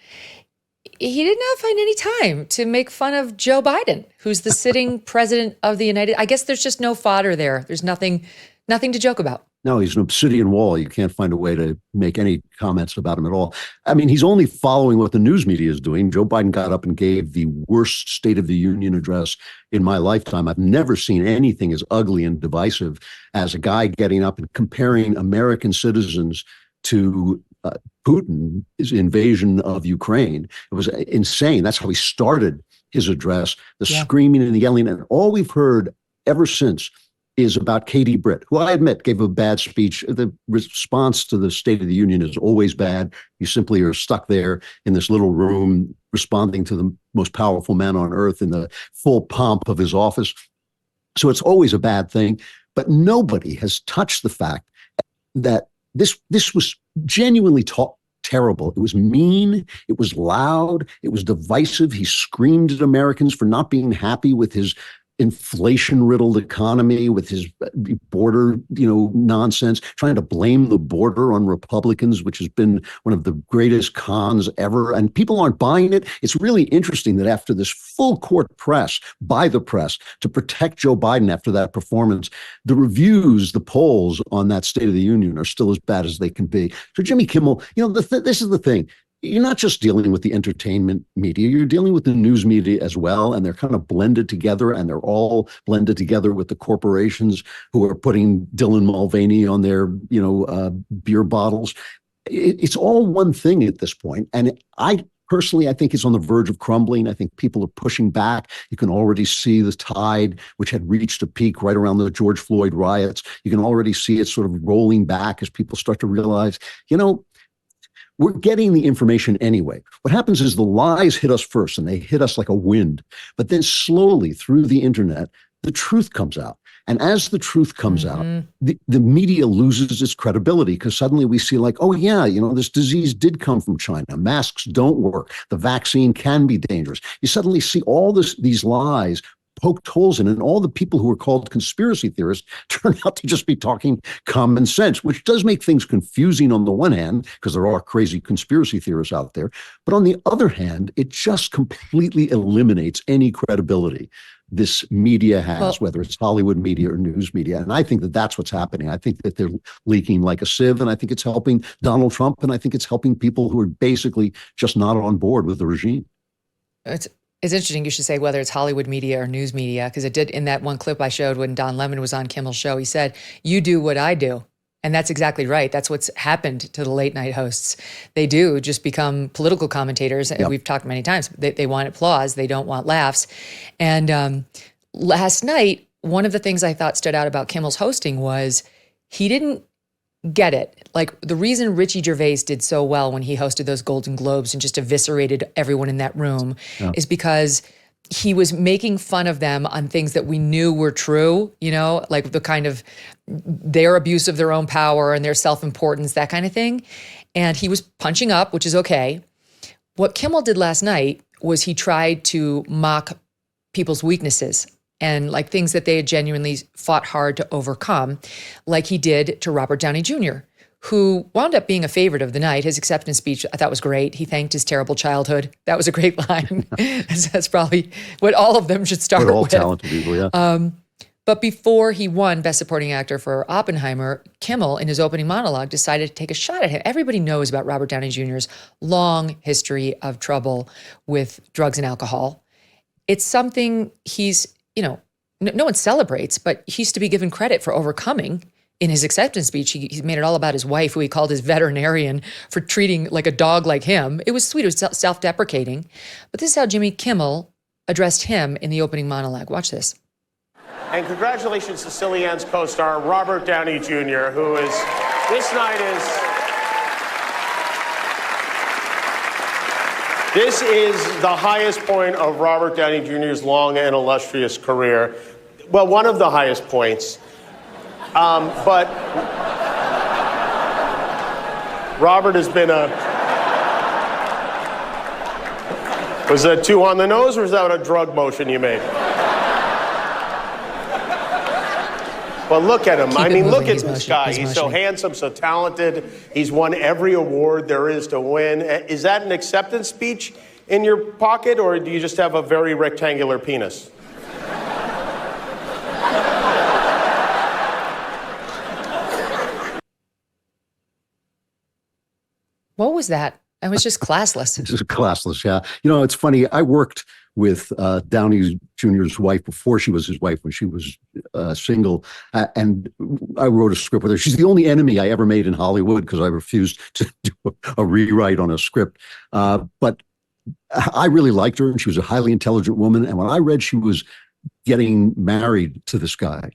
He did not find any time to make fun of Joe Biden, who's the sitting president of the United. I guess there's just no fodder there. There's nothing to joke about. No, he's an obsidian wall. You can't find a way to make any comments about him at all. I mean, he's only following what the news media is doing. Joe Biden got up and gave the worst State of the Union address in my lifetime. I've never seen anything as ugly and divisive as a guy getting up and comparing American citizens to Putin's invasion of Ukraine. It was insane. That's how he started his address, the screaming and the yelling. And all we've heard ever since is about Katie Britt, who I admit gave a bad speech. The response to the State of the Union is always bad. You simply are stuck there in this little room responding to the most powerful man on earth in the full pomp of his office. So it's always a bad thing. But nobody has touched the fact that this was genuinely terrible. It was mean. It was loud. It was divisive. He screamed at Americans for not being happy with his inflation-riddled economy, with his border, nonsense, trying to blame the border on Republicans, which has been one of the greatest cons ever. And people aren't buying it. It's really interesting that after this full court press by the press to protect Joe Biden after that performance, the reviews, the polls on that State of the Union are still as bad as they can be. So Jimmy Kimmel, this is the thing. You're not just dealing with the entertainment media, you're dealing with the news media as well, and they're kind of blended together, and they're all blended together with the corporations who are putting Dylan Mulvaney on their, beer bottles. It's all one thing at this point, and I think it's on the verge of crumbling. I think people are pushing back. You can already see the tide, which had reached a peak right around the George Floyd riots. You can already see it sort of rolling back as people start to realize, we're getting the information anyway. What happens is the lies hit us first, and they hit us like a wind. But then slowly through the internet, the truth comes out. And as the truth comes out, the media loses its credibility because suddenly we see like, oh yeah, this disease did come from China. Masks don't work. The vaccine can be dangerous. You suddenly see all these lies poked holes in, and all the people who are called conspiracy theorists turn out to just be talking common sense, which does make things confusing on the one hand, because there are crazy conspiracy theorists out there. But on the other hand, it just completely eliminates any credibility this media has, whether it's Hollywood media or news media. And I think that that's what's happening. I think that they're leaking like a sieve, and I think it's helping Donald Trump, and I think it's helping people who are basically just not on board with the regime. It's interesting you should say whether it's Hollywood media or news media, because it did, in that one clip I showed when Don Lemon was on Kimmel's show, he said, "You do what I do." And that's exactly right. That's what's happened to the late night hosts. They do just become political commentators. Yep. We've talked many times. They want applause. They don't want laughs. And last night, one of the things I thought stood out about Kimmel's hosting was he didn't get it. Like, the reason Ricky Gervais did so well when he hosted those Golden Globes and just eviscerated everyone in that room is because he was making fun of them on things that we knew were true, you know, like the kind of their abuse of their own power and their self-importance, that kind of thing. And he was punching up, which is okay. What Kimmel did last night was he tried to mock people's weaknesses and like things that they had genuinely fought hard to overcome, like he did to Robert Downey Jr., who wound up being a favorite of the night. His acceptance speech, I thought, was great. He thanked his terrible childhood. That was a great line. That's probably what all of them should start with. All talented people, yeah. But before he won Best Supporting Actor for Oppenheimer, Kimmel, in his opening monologue, decided to take a shot at him. Everybody knows about Robert Downey Jr.'s long history of trouble with drugs and alcohol. It's something he's, you know, no one celebrates, but he's to be given credit for overcoming. In his acceptance speech, he made it all about his wife, who he called his veterinarian, for treating like a dog like him. It was sweet. It was self-deprecating. But this is how Jimmy Kimmel addressed him in the opening monologue. Watch this. And congratulations to Silly Ann's co-star, Robert Downey Jr., who is, this is the highest point of Robert Downey Jr.'s long and illustrious career. Well, one of the highest points. But Robert has been was that too on the nose, or was that a drug motion you made? Well, look at him. I mean, look at this guy. He's so handsome, so talented. He's won every award there is to win. Is that an acceptance speech in your pocket, or do you just have a very rectangular penis? What was that? It was just classless. It's just classless, yeah. You know, it's funny. I worked with Downey Jr.'s wife before she was his wife, when she was single. And I wrote a script with her. She's the only enemy I ever made in Hollywood because I refused to do a rewrite on a script. But I really liked her, and she was a highly intelligent woman. And when I read she was getting married to this guy,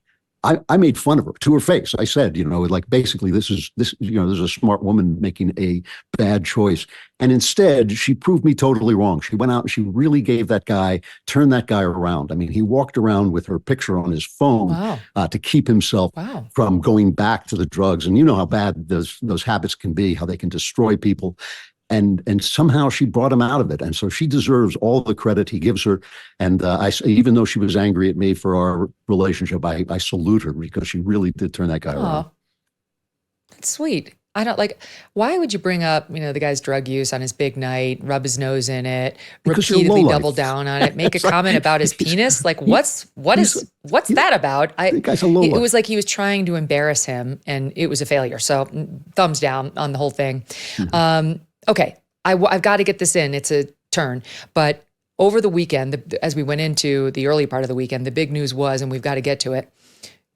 I made fun of her to her face. I said, you know, like, basically, this is a smart woman making a bad choice. And instead, she proved me totally wrong. She went out and she really turned that guy around. I mean, he walked around with her picture on his phone to keep himself from going back to the drugs. And you know how bad those habits can be, how they can destroy people. And somehow she brought him out of it. And so she deserves all the credit he gives her. And even though she was angry at me for our relationship, I salute her, because she really did turn that guy around. That's sweet. I don't like, why would you bring up, you know, the guy's drug use on his big night, rub his nose in it, because repeatedly double down on it, make a comment about his penis? Like, what's that about? The guy's a lowlife. It was like he was trying to embarrass him, and it was a failure. So thumbs down on the whole thing. Mm-hmm. Okay, I've got to get this in. It's a turn. But over the weekend, as we went into the early part of the weekend, the big news was, and we've got to get to it,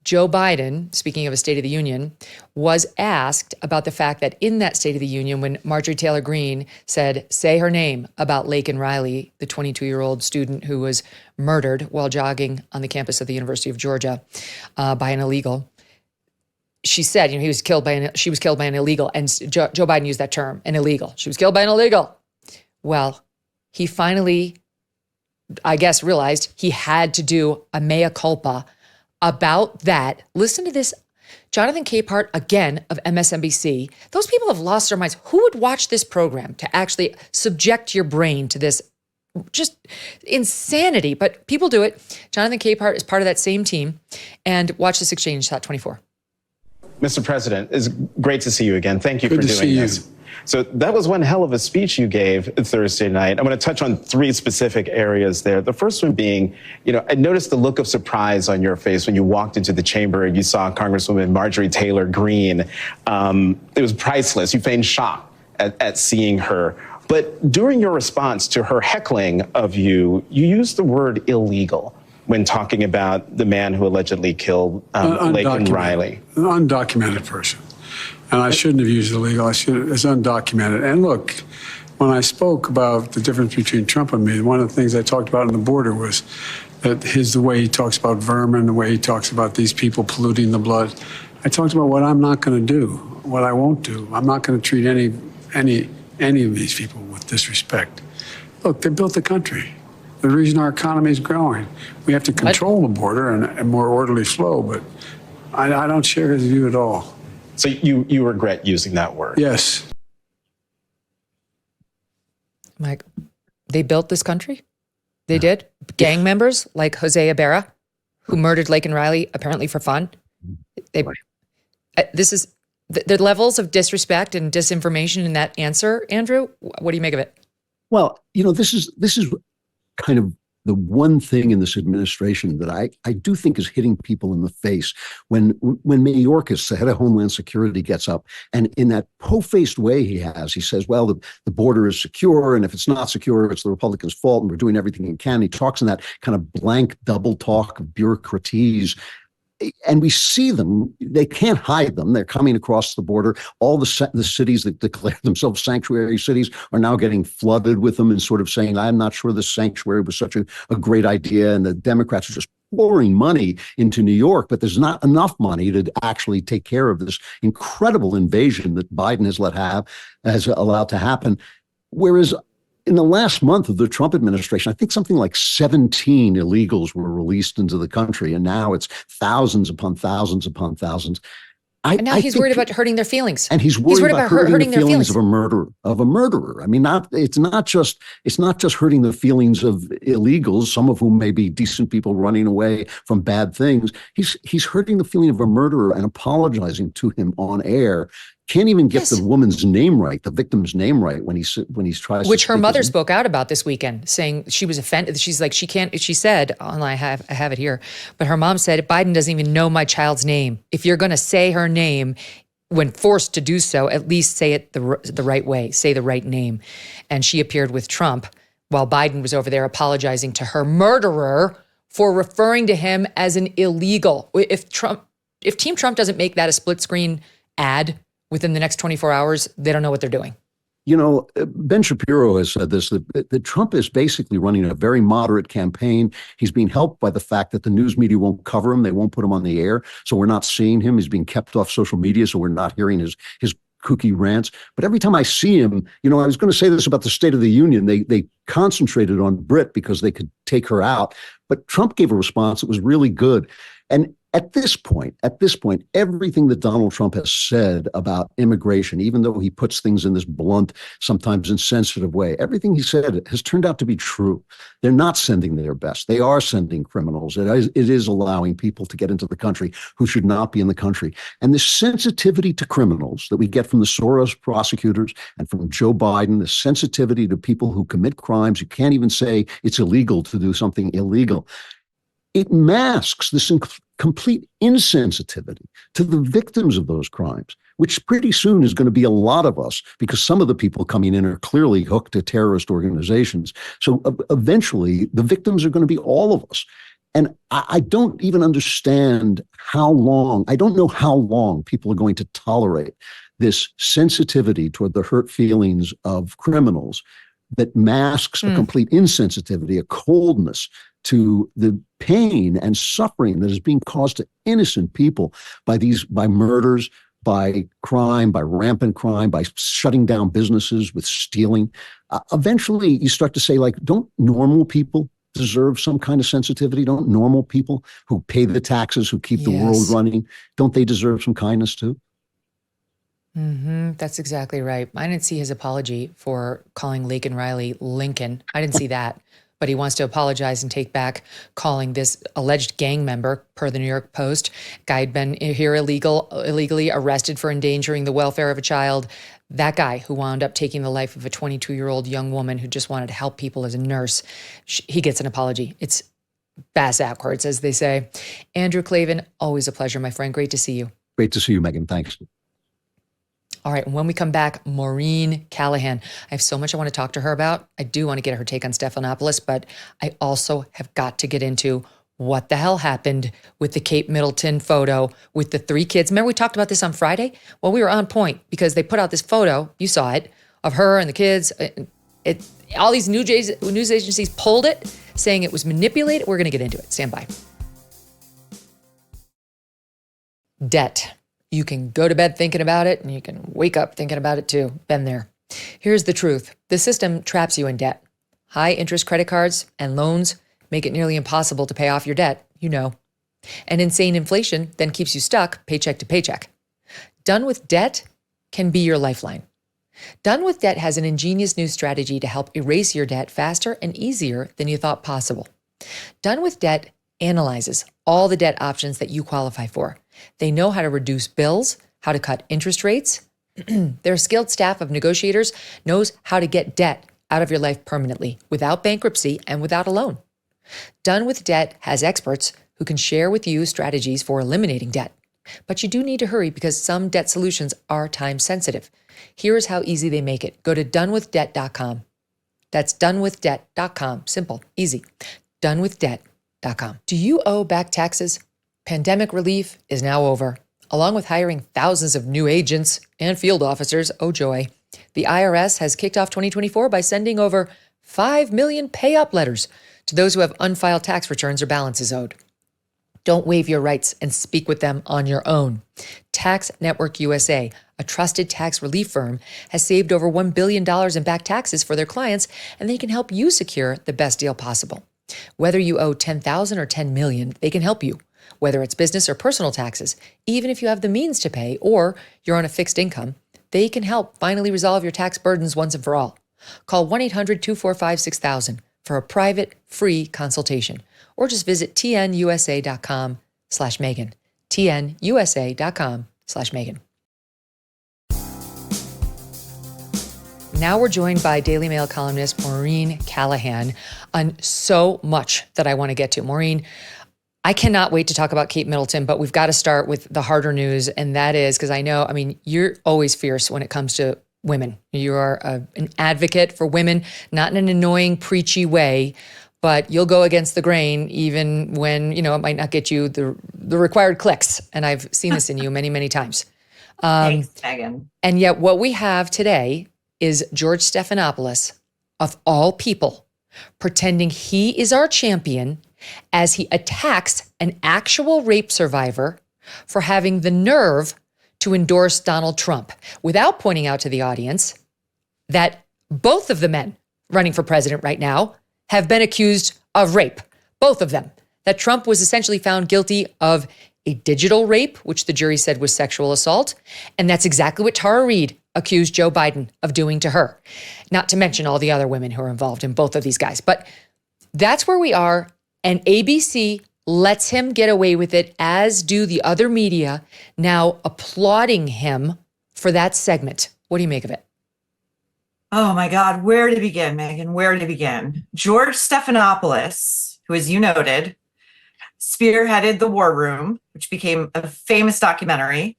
Joe Biden, speaking of a State of the Union, was asked about the fact that in that State of the Union, when Marjorie Taylor Greene said, say her name, about Laken Riley, the 22-year-old student who was murdered while jogging on the campus of the University of Georgia by an illegal. She said, you know, she was killed by an illegal, and Joe Biden used that term, an illegal. She was killed by an illegal. Well, he finally, I guess, realized he had to do a mea culpa about that. Listen to this. Jonathan Capehart, again, of MSNBC. Those people have lost their minds. Who would watch this program to actually subject your brain to this just insanity. But people do it. Jonathan Capehart is part of that same team. And watch this exchange, Shot 24. Mr. President, it's great to see you again. Thank you Good for to doing see this. So that was one hell of a speech you gave Thursday night. I'm going to touch on 3 specific areas there. The first one being, I noticed the look of surprise on your face when you walked into the chamber and you saw Congresswoman Marjorie Taylor Greene. It was priceless. You feigned shock at seeing her. But during your response to her heckling of you, you used the word illegal when talking about the man who allegedly killed Laken Riley. An undocumented person. And I shouldn't have used illegal. It's undocumented. And look, when I spoke about the difference between Trump and me, one of the things I talked about on the border was that the way he talks about vermin, the way he talks about these people polluting the blood. I talked about what I'm not going to do, what I won't do. I'm not going to treat any of these people with disrespect. Look, they built the country. The reason our economy is growing. We have to control the border and a more orderly flow, but I don't share his view at all. So you regret using that word? Yes. Mike, they built this country? They did? Gang members like Jose Ibarra, who murdered Laken Riley apparently for fun. This is the levels of disrespect and disinformation in that answer, Andrew. What do you make of it? Well, this is kind of the one thing in this administration that I do think is hitting people in the face when Mayorkas, the head of Homeland Security, gets up and in that po-faced way he says, well, the border is secure, and if it's not secure, it's the Republicans' fault, and we're doing everything we can. He talks in that kind of blank double talk of bureaucratese. And we see them, they can't hide them. They're coming across the border. All the cities that declare themselves sanctuary cities are now getting flooded with them and sort of saying, I'm not sure this sanctuary was such a great idea. And the Democrats are just pouring money into New York, but there's not enough money to actually take care of this incredible invasion that Biden has allowed to happen. Whereas in the last month of the Trump administration, I think something like 17 illegals were released into the country, and now it's thousands upon thousands upon thousands. And now he's worried about hurting their feelings. And he's worried about hurting the feelings of a murderer. I mean, it's not just hurting the feelings of illegals, some of whom may be decent people running away from bad things. He's hurting the feeling of a murderer and apologizing to him on air. Can't even get the woman's name right, the victim's name right when he's tries. Which her mother spoke out about this weekend, saying she was offended. She's like, she can't. She said, I have it here, but her mom said, Biden doesn't even know my child's name. If you're going to say her name, when forced to do so, at least say it the right way. Say the right name. And she appeared with Trump while Biden was over there apologizing to her murderer for referring to him as an illegal. If Team Trump doesn't make that a split screen ad within the next 24 hours, they don't know what they're doing. Ben Shapiro has said this, that Trump is basically running a very moderate campaign. He's being helped by the fact that the news media won't cover him. They won't put him on the air. So we're not seeing him. He's being kept off social media. So we're not hearing his kooky rants. But every time I see him, I was going to say this about the State of the Union. They concentrated on Britt because they could take her out. But Trump gave a response that was really good. And at this point, everything that Donald Trump has said about immigration, even though he puts things in this blunt, sometimes insensitive way, everything he said has turned out to be true. They're not sending their best. They are sending criminals. It is allowing people to get into the country who should not be in the country. And the sensitivity to criminals that we get from the Soros prosecutors and from Joe Biden, the sensitivity to people who commit crimes, you can't even say it's illegal to do something illegal. It masks this complete insensitivity to the victims of those crimes, which pretty soon is going to be a lot of us, because some of the people coming in are clearly hooked to terrorist organizations. So eventually the victims are going to be all of us. And I don't even understand I don't know how long people are going to tolerate this sensitivity toward the hurt feelings of criminals that masks a complete insensitivity, a coldness to the pain and suffering that is being caused to innocent people by murders, by crime, by rampant crime, by shutting down businesses with stealing. Eventually, you start to say, don't normal people deserve some kind of sensitivity? Don't normal people who pay the taxes, who keep the world running, don't they deserve some kindness too? That's exactly right. I didn't see his apology for calling Laken Riley Lincoln. I didn't see that. But he wants to apologize and take back calling this alleged gang member, per the New York Post. Guy had been here illegally arrested for endangering the welfare of a child. That guy who wound up taking the life of a 22-year-old young woman who just wanted to help people as a nurse, he gets an apology. It's bass backwards, as they say. Andrew Klavan, always a pleasure, my friend. Great to see you. Great to see you, Megyn. Thanks. All right, and when we come back, Maureen Callahan. I have so much I want to talk to her about. I do want to get her take on Stephanopoulos, but I also have got to get into what the hell happened with the Kate Middleton photo with the 3 kids. Remember we talked about this on Friday? Well, we were on point because they put out this photo, you saw it, of her and the kids. All these news agencies pulled it, saying it was manipulated. We're going to get into it. Stand by. Debt. You can go to bed thinking about it, and you can wake up thinking about it too. Been there. Here's the truth. The system traps you in debt. High interest credit cards and loans make it nearly impossible to pay off your debt, you know. And insane inflation then keeps you stuck paycheck to paycheck. Done with Debt can be your lifeline. Done with Debt has an ingenious new strategy to help erase your debt faster and easier than you thought possible. Done with Debt analyzes all the debt options that you qualify for. They know how to reduce bills, how to cut interest rates. Their skilled staff of negotiators knows how to get debt out of your life permanently without bankruptcy and without a loan. Done with Debt has experts who can share with you strategies for eliminating debt. But you do need to hurry because some debt solutions are time sensitive. Here is how easy they make it. Go to donewithdebt.com. That's donewithdebt.com. Simple, easy. Donewithdebt.com. Do you owe back taxes? Pandemic relief is now over. Along with hiring thousands of new agents and field officers, oh joy, the IRS has kicked off 2024 by sending over 5 million pay-up letters to those who have unfiled tax returns or balances owed. Don't waive your rights and speak with them on your own. Tax Network USA, a trusted tax relief firm, has saved over $1 billion in back taxes for their clients, and they can help you secure the best deal possible. Whether you owe $10,000 or $10 million, they can help you. Whether it's business or personal taxes, even if you have the means to pay or you're on a fixed income, they can help finally resolve your tax burdens once and for all. Call 1-800-245-6000 for a private, free consultation, or just visit tnusa.com/Megyn. tnusa.com/Megyn. Now we're joined by Daily Mail columnist Maureen Callahan on so much that I want to get to. Maureen, I cannot wait to talk about Kate Middleton, but we've got to start with the harder news, and that is, because I know, you're always fierce when it comes to women. You are an advocate for women, not in an annoying, preachy way, but you'll go against the grain even when, it might not get you the required clicks. And I've seen this in you many, many times. Thanks, Megyn. And yet what we have today is George Stephanopoulos, of all people, pretending he is our champion as he attacks an actual rape survivor for having the nerve to endorse Donald Trump without pointing out to the audience that both of the men running for president right now have been accused of rape, both of them. That Trump was essentially found guilty of a digital rape, which the jury said was sexual assault. And that's exactly what Tara Reade accused Joe Biden of doing to her. Not to mention all the other women who are involved in both of these guys. But that's where we are. And ABC lets him get away with it, as do the other media, now applauding him for that segment. What do you make of it? Oh my God, where to begin, Megyn? Where to begin? George Stephanopoulos, who, as you noted, spearheaded The War Room, which became a famous documentary.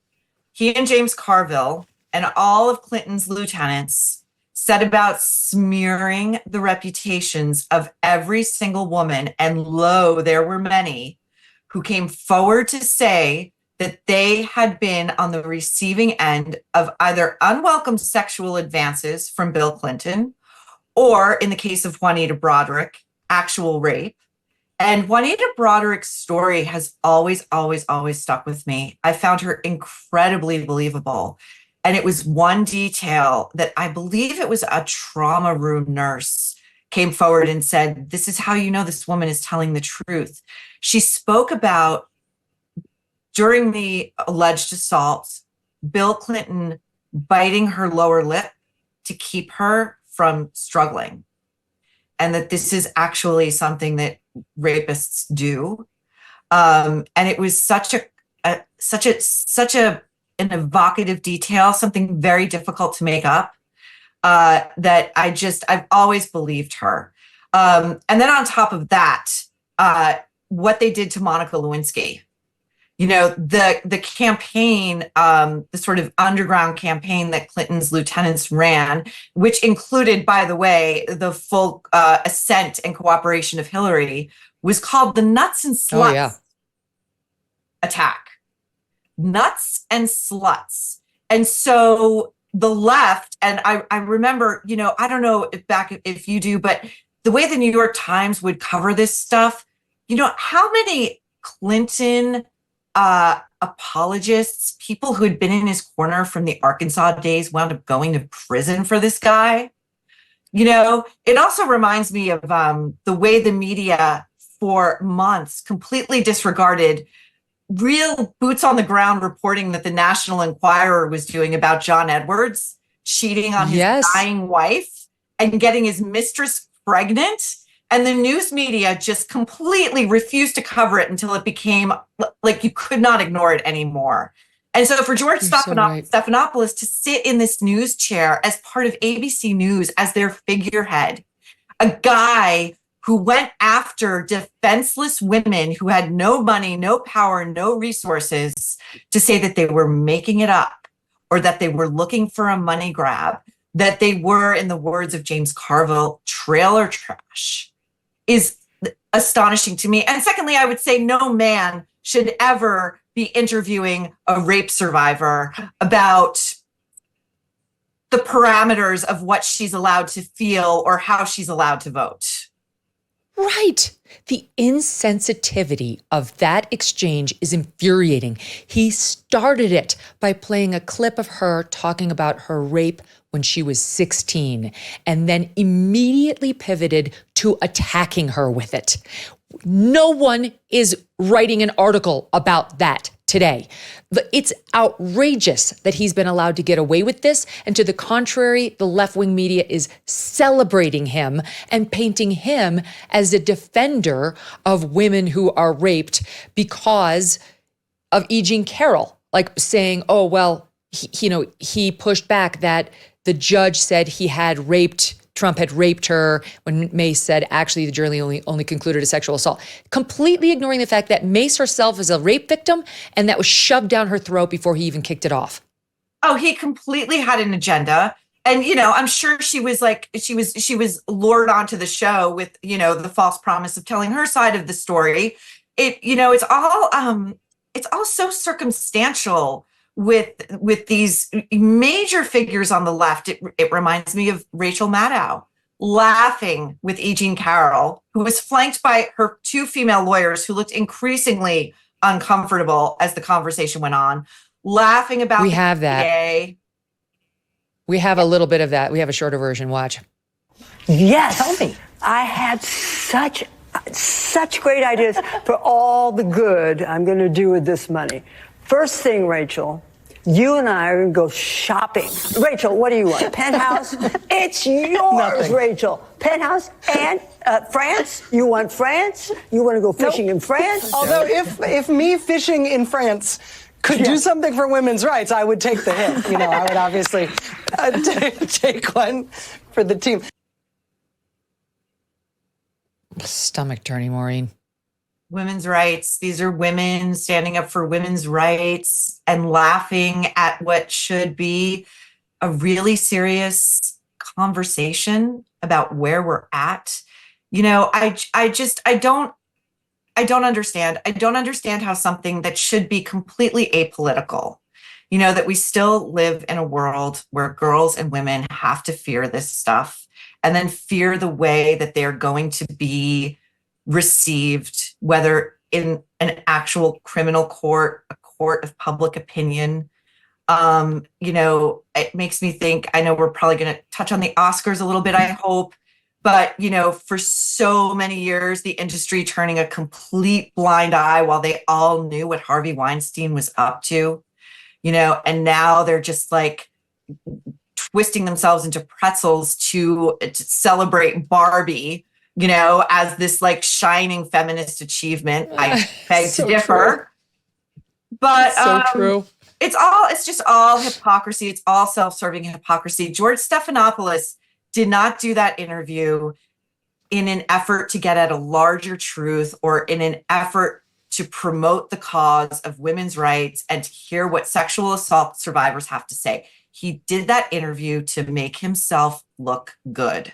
He and James Carville and all of Clinton's lieutenants set about smearing the reputations of every single woman. And lo, there were many who came forward to say that they had been on the receiving end of either unwelcome sexual advances from Bill Clinton, or in the case of Juanita Broaddrick, actual rape. And Juanita Broaddrick's story has always stuck with me. I found her incredibly believable. And it was one detail that I believe it was a trauma room nurse came forward and said, this is how you know this woman is telling the truth. She spoke about, during the alleged assault, Bill Clinton biting her lower lip to keep her from struggling. And that this is actually something that rapists do. And it was such an evocative detail, something very difficult to make up, that I've always believed her. And then on top of that, what they did to Monica Lewinsky, the campaign, the sort of underground campaign that Clinton's lieutenants ran, which included, by the way, the full assent and cooperation of Hillary, was called the Nuts and Sluts attack. Nuts and sluts. And so the left, and I remember, I don't know if you do, but the way the New York Times would cover this stuff, how many Clinton apologists, people who had been in his corner from the Arkansas days, wound up going to prison for this guy. It also reminds me of the way the media for months completely disregarded real boots on the ground reporting that the National Enquirer was doing about John Edwards cheating on his dying wife and getting his mistress pregnant. And the news media just completely refused to cover it until it became like you could not ignore it anymore. And so for George Stephanopoulos to sit in this news chair as part of ABC News as their figurehead, a guy who went after defenseless women who had no money, no power, no resources, to say that they were making it up or that they were looking for a money grab, that they were, in the words of James Carville, trailer trash, is astonishing to me. And secondly, I would say no man should ever be interviewing a rape survivor about the parameters of what she's allowed to feel or how she's allowed to vote. Right. The insensitivity of that exchange is infuriating. He started it by playing a clip of her talking about her rape when she was 16, and then immediately pivoted to attacking her with it. No one is writing an article about that today. It's outrageous that he's been allowed to get away with this. And to the contrary, the left-wing media is celebrating him and painting him as a defender of women who are raped because of E. Jean Carroll, like saying, oh, well, he pushed back that the judge said Trump had raped her, when Mace said, actually, the jury only concluded a sexual assault. Completely ignoring the fact that Mace herself is a rape victim, and that was shoved down her throat before he even kicked it off. Oh, he completely had an agenda. And, I'm sure she was lured onto the show with, the false promise of telling her side of the story. It's all so circumstantial with these major figures on the left. It reminds me of Rachel Maddow laughing with E. Jean Carroll, who was flanked by her two female lawyers who looked increasingly uncomfortable as the conversation went on, laughing about We have that. We have a little bit of that. We have a shorter version. Watch. Yes. Tell me. I had such great ideas for all the good I'm going to do with this money. First thing, Rachel, you and I are going to go shopping. Rachel, what do you want? Penthouse? It's yours, Nothing. Rachel. Penthouse and France? You want France? You want to go fishing in France? Although if me fishing in France could do something for women's rights, I would take the hit. I would obviously take one for the team. Stomach turning, Maureen. Women's rights. These are women standing up for women's rights and laughing at what should be a really serious conversation about where we're at. I don't understand. I don't understand how something that should be completely apolitical, that we still live in a world where girls and women have to fear this stuff and then fear the way that they're going to be received, whether in an actual criminal court, a court of public opinion. It makes me think, I know we're probably going to touch on the Oscars a little bit, I hope, but, for so many years, the industry turning a complete blind eye while they all knew what Harvey Weinstein was up to, and now they're just like twisting themselves into pretzels to celebrate Barbie, you know, as this like shining feminist achievement. I beg So to differ. true. But So true. It's just all hypocrisy. It's all self-serving hypocrisy. George Stephanopoulos did not do that interview in an effort to get at a larger truth or in an effort to promote the cause of women's rights and to hear what sexual assault survivors have to say. He did that interview to make himself look good.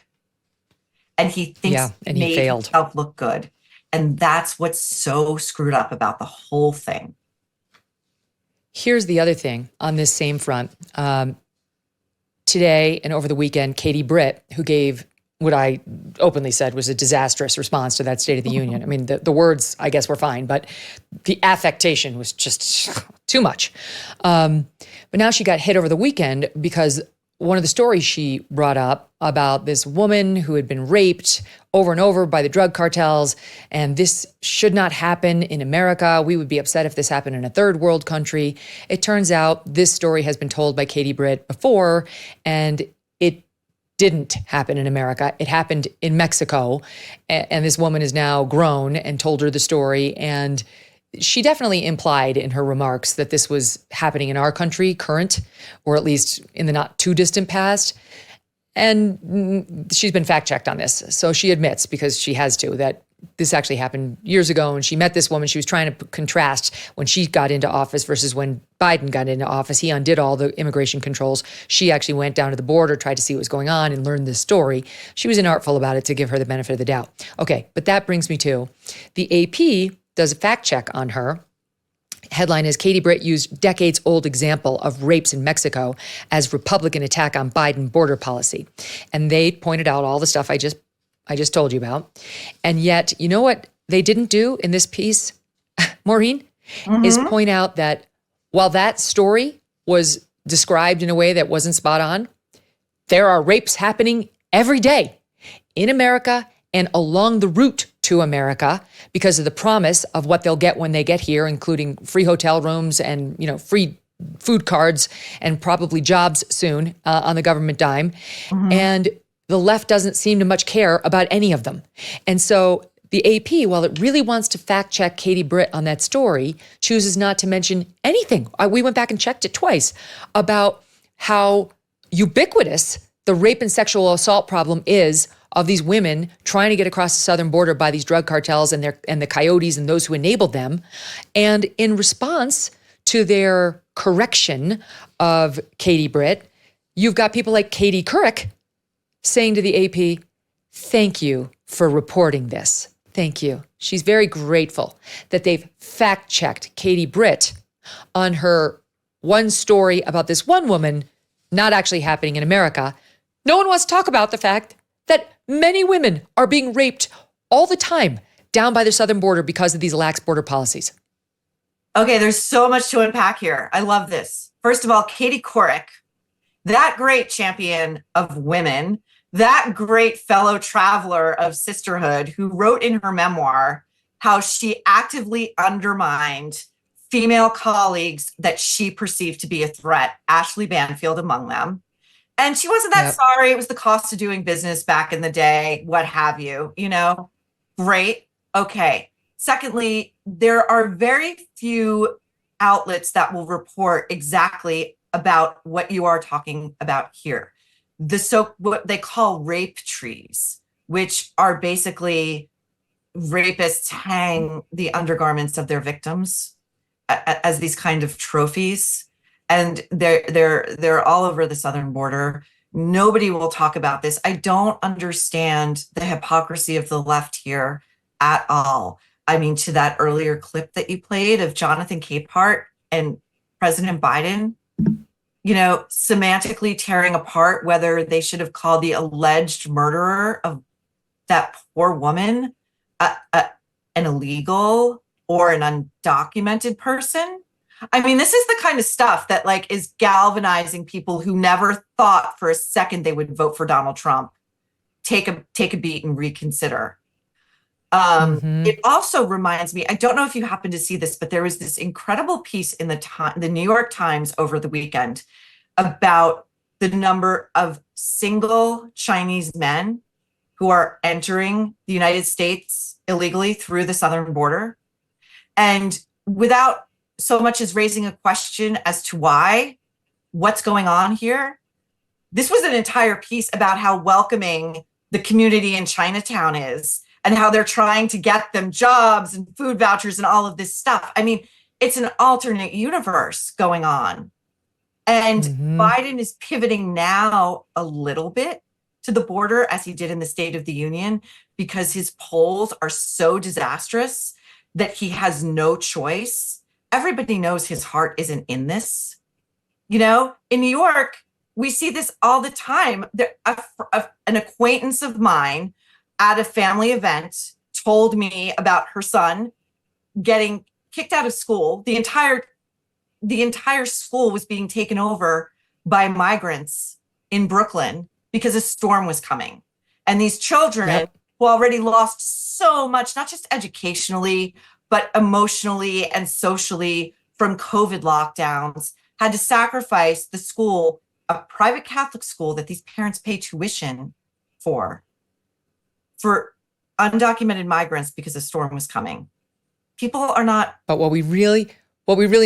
And he thinks and he he made failed. himself look good. And that's what's so screwed up about the whole thing. Here's the other thing on this same front. Today and over the weekend, Katie Britt, who gave what I openly said was a disastrous response to that State of the Union. I mean, the words, I guess, were fine, but the affectation was just too much. But now she got hit over the weekend because one of the stories she brought up about this woman who had been raped over and over by the drug cartels, and this should not happen in America. We would be upset if this happened in a third world country. It turns out this story has been told by Katie Britt before, and it didn't happen in America. It happened in Mexico, and this woman is now grown and told her the story, and she definitely implied in her remarks that this was happening in our country, current, or at least in the not too distant past. And she's been fact-checked on this. So she admits, because she has to, that this actually happened years ago. And she met this woman. She was trying to contrast when she got into office versus when Biden got into office. He undid all the immigration controls. She actually went down to the border, tried to see what was going on, and learned this story. She was inartful about it to give her the benefit of the doubt. Okay, but that brings me to the AP does a fact check on her. Headline is Katie Britt used decades-old example of rapes in Mexico as Republican attack on Biden border policy. And they pointed out all the stuff I just told you about. And yet, you know what they didn't do in this piece, Maureen, is point out that while that story was described in a way that wasn't spot on, there are rapes happening every day in America and along the route to America because of the promise of what they'll get when they get here, including free hotel rooms and, you know, free food cards and probably jobs soon on the government dime. And the left doesn't seem to much care about any of them. And so the AP, while it really wants to fact check Katie Britt on that story, chooses not to mention anything. We went back and checked it twice about how ubiquitous the rape and sexual assault problem is of these women trying to get across the southern border by these drug cartels and the coyotes and those who enabled them. And in response to their correction of Katie Britt, you've got people like Katie Couric saying to the AP, thank you for reporting this. Thank you. She's very grateful that they've fact-checked Katie Britt on her one story about this one woman not actually happening in America. No one wants to talk about the fact that many women are being raped all the time down by the southern border because of these lax border policies. Okay, there's so much to unpack here. I love this. First of all, Katie Couric, that great champion of women, that great fellow traveler of sisterhood who wrote in her memoir how she actively undermined female colleagues that she perceived to be a threat, Ashley Banfield among them. And she wasn't that sorry. It was the cost of doing business back in the day, what have you, you know? Great. Okay. Secondly, there are very few outlets that will report exactly about what you are talking about here. What they call rape trees, which are basically rapists hang the undergarments of their victims as these kind of trophies. And they're all over the southern border. Nobody will talk about this. I don't understand the hypocrisy of the left here at all. I mean, to that earlier clip that you played of Jonathan Capehart and President Biden, you know, semantically tearing apart whether they should have called the alleged murderer of that poor woman an illegal or an undocumented person. I mean, this is the kind of stuff that like is galvanizing people who never thought for a second they would vote for Donald Trump. Take a beat and reconsider. It also reminds me, I don't know if you happen to see this, but there was this incredible piece in the New York Times over the weekend about the number of single Chinese men who are entering the United States illegally through the southern border. And without so much as raising a question as to why, what's going on here, this was an entire piece about how welcoming the community in Chinatown is and how they're trying to get them jobs and food vouchers and all of this stuff. I mean, it's an alternate universe going on. And Biden is pivoting now a little bit to the border as he did in the State of the Union because his polls are so disastrous that he has no choice. Everybody knows his heart isn't in this. You know, in New York, we see this all the time. An acquaintance of mine at a family event told me about her son getting kicked out of school. The entire school was being taken over by migrants in Brooklyn because a storm was coming. And these children who already lost so much, not just educationally, but emotionally and socially from COVID lockdowns, had to sacrifice the school, a private Catholic school that these parents pay tuition for undocumented migrants because a storm was coming. People are not. But what we really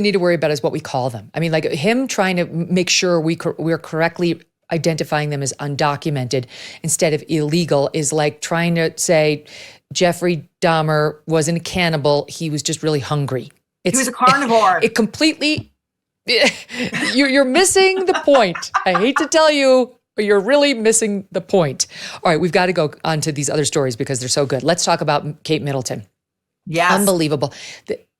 need to worry about is what we call them. I mean, like him trying to make sure we're correctly identifying them as undocumented instead of illegal is like trying to say Jeffrey Dahmer wasn't a cannibal. He was just really hungry. He was a carnivore. It completely, you're missing the point. I hate to tell you, but you're really missing the point. All right, we've got to go on to these other stories because they're so good. Let's talk about Kate Middleton. Yes. Unbelievable.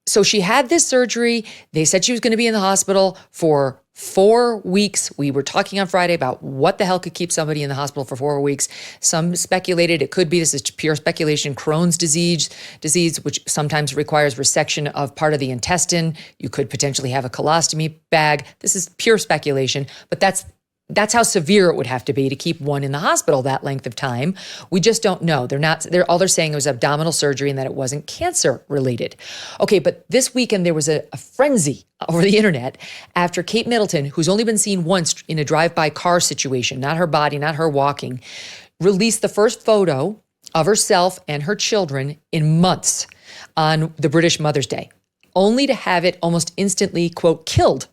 So she had this surgery. They said she was going to be in the hospital for 4 weeks. We were talking on Friday about what the hell could keep somebody in the hospital for 4 weeks. Some speculated it could be, this is pure speculation, Crohn's disease, which sometimes requires resection of part of the intestine. You could potentially have a colostomy bag. This is pure speculation, but that's how severe it would have to be to keep one in the hospital that length of time. We just don't know. All they're saying it was abdominal surgery and that it wasn't cancer related. Okay, but this weekend there was a frenzy over the internet after Kate Middleton, who's only been seen once in a drive-by car situation, not her body, not her walking, released the first photo of herself and her children in months on the British Mother's Day, only to have it almost instantly, quote, killed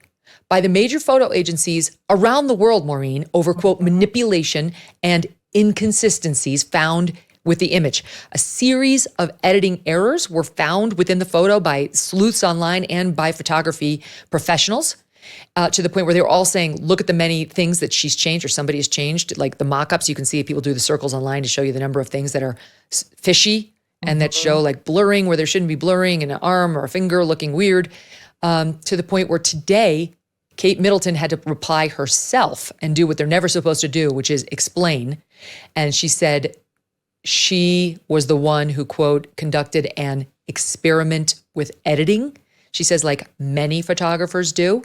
by the major photo agencies around the world, Maureen, over, quote, manipulation and inconsistencies found with the image. A series of editing errors were found within the photo by sleuths online and by photography professionals, to the point where they were all saying, look at the many things that she's changed or somebody has changed. Like the mock-ups, you can see people do the circles online to show you the number of things that are fishy and that show like blurring where there shouldn't be blurring and an arm or a finger looking weird, to the point where today, Kate Middleton had to reply herself and do what they're never supposed to do, which is explain. And she said she was the one who, quote, conducted an experiment with editing. She says, like many photographers do.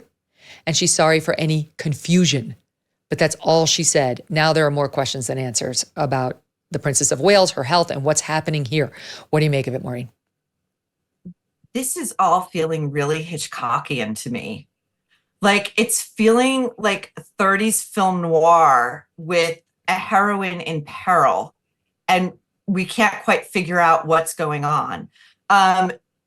And she's sorry for any confusion. But that's all she said. Now there are more questions than answers about the Princess of Wales, her health, and what's happening here. What do you make of it, Maureen? This is all feeling really Hitchcockian to me. Like it's feeling like 30s film noir with a heroine in peril, and we can't quite figure out what's going on.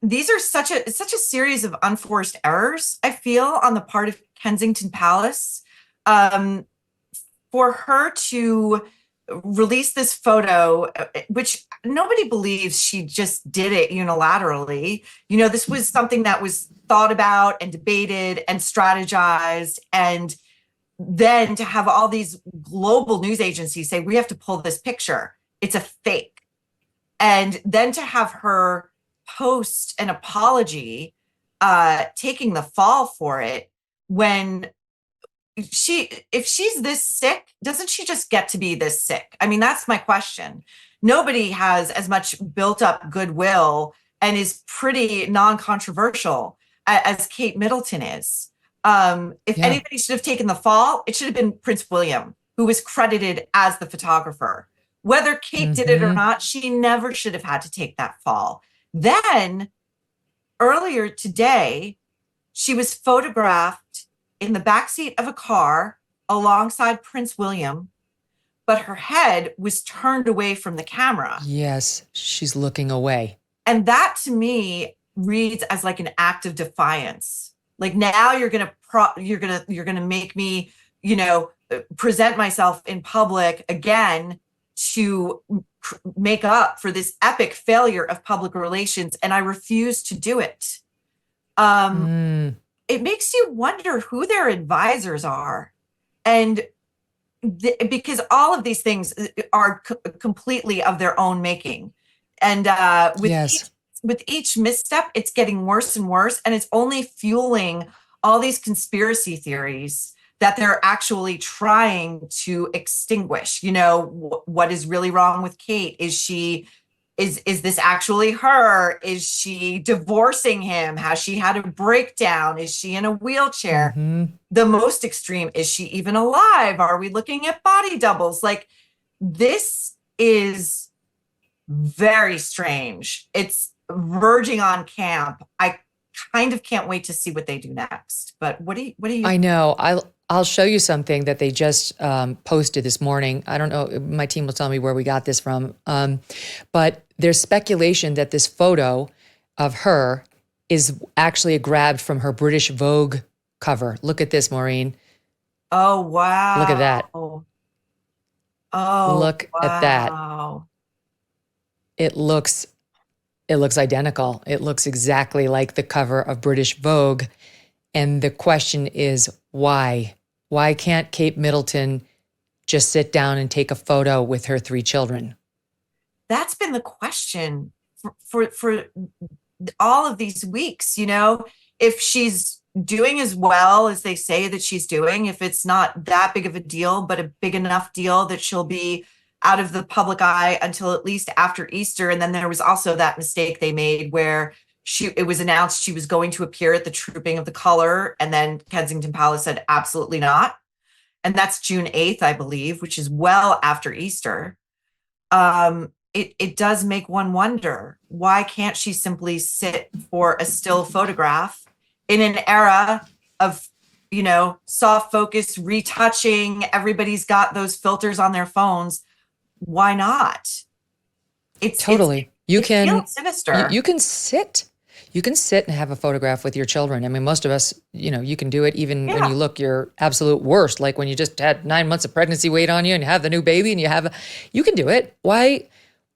These are such a series of unforced errors, I feel, on the part of Kensington Palace. For her to release this photo, which nobody believes she just did it unilaterally. You know, this was something that was thought about and debated and strategized. And then to have all these global news agencies say, we have to pull this picture. It's a fake. And then to have her post an apology, taking the fall for it, when if she's this sick, doesn't she just get to be this sick? I mean, that's my question. Nobody has as much built up goodwill and is pretty non-controversial as Kate Middleton is. If anybody should have taken the fall, it should have been Prince William, who was credited as the photographer. Whether Kate did it or not, she never should have had to take that fall. Then earlier today, she was photographed in the backseat of a car alongside Prince William, but her head was turned away from the camera. Yes, she's looking away. And that to me reads as like an act of defiance. Like now you're going to make me, present myself in public again to make up for this epic failure of public relations, and I refuse to do it. It makes you wonder who their advisors are, and because all of these things are completely of their own making, and with each misstep, it's getting worse and worse, and it's only fueling all these conspiracy theories that they're actually trying to extinguish. What is really wrong with Kate? Is this actually her? Is she divorcing him? Has she had a breakdown? Is she in a wheelchair? The most extreme, is she even alive? Are we looking at body doubles? Like, this is very strange. It's verging on camp. I kind of can't wait to see what they do next. But what do you? I know. I'll show you something that they just posted this morning. I don't know. My team will tell me where we got this from. But there's speculation that this photo of her is actually grabbed from her British Vogue cover. Look at this, Maureen. Oh, wow. Look at that. Oh, look at that. It looks identical. It looks exactly like the cover of British Vogue. And the question is, why? Why can't Kate Middleton just sit down and take a photo with her 3 children? That's been the question for all of these weeks. If she's doing as well as they say that she's doing, if it's not that big of a deal, but a big enough deal that she'll be out of the public eye until at least after Easter. And then there was also that mistake they made where it was announced she was going to appear at the Trooping of the Color, and then Kensington Palace said absolutely not. And that's June 8th, I believe, which is well after Easter. It does make one wonder, why can't she simply sit for a still photograph in an era of, soft focus, retouching, everybody's got those filters on their phones. Why not? Totally. You can sinister. You can sit. You can sit and have a photograph with your children. I mean, most of us, you can do it even when you look your absolute worst, like when you just had 9 months of pregnancy weight on you and you have the new baby and you can do it. Why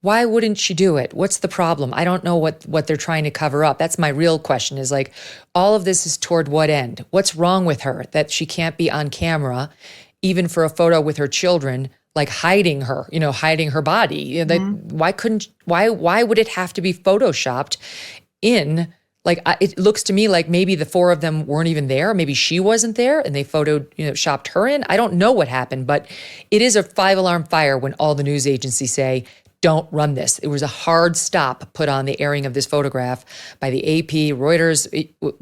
wouldn't she do it? What's the problem? I don't know what they're trying to cover up. That's my real question, is like, all of this is toward what end? What's wrong with her that she can't be on camera, even for a photo with her children, like hiding her, hiding her body? Why would it have to be photoshopped in, like, it looks to me like maybe the 4 of them weren't even there. Maybe she wasn't there and they shopped her in. I don't know what happened, but it is a 5-alarm fire when all the news agencies say, don't run this. It was a hard stop put on the airing of this photograph by the AP, Reuters,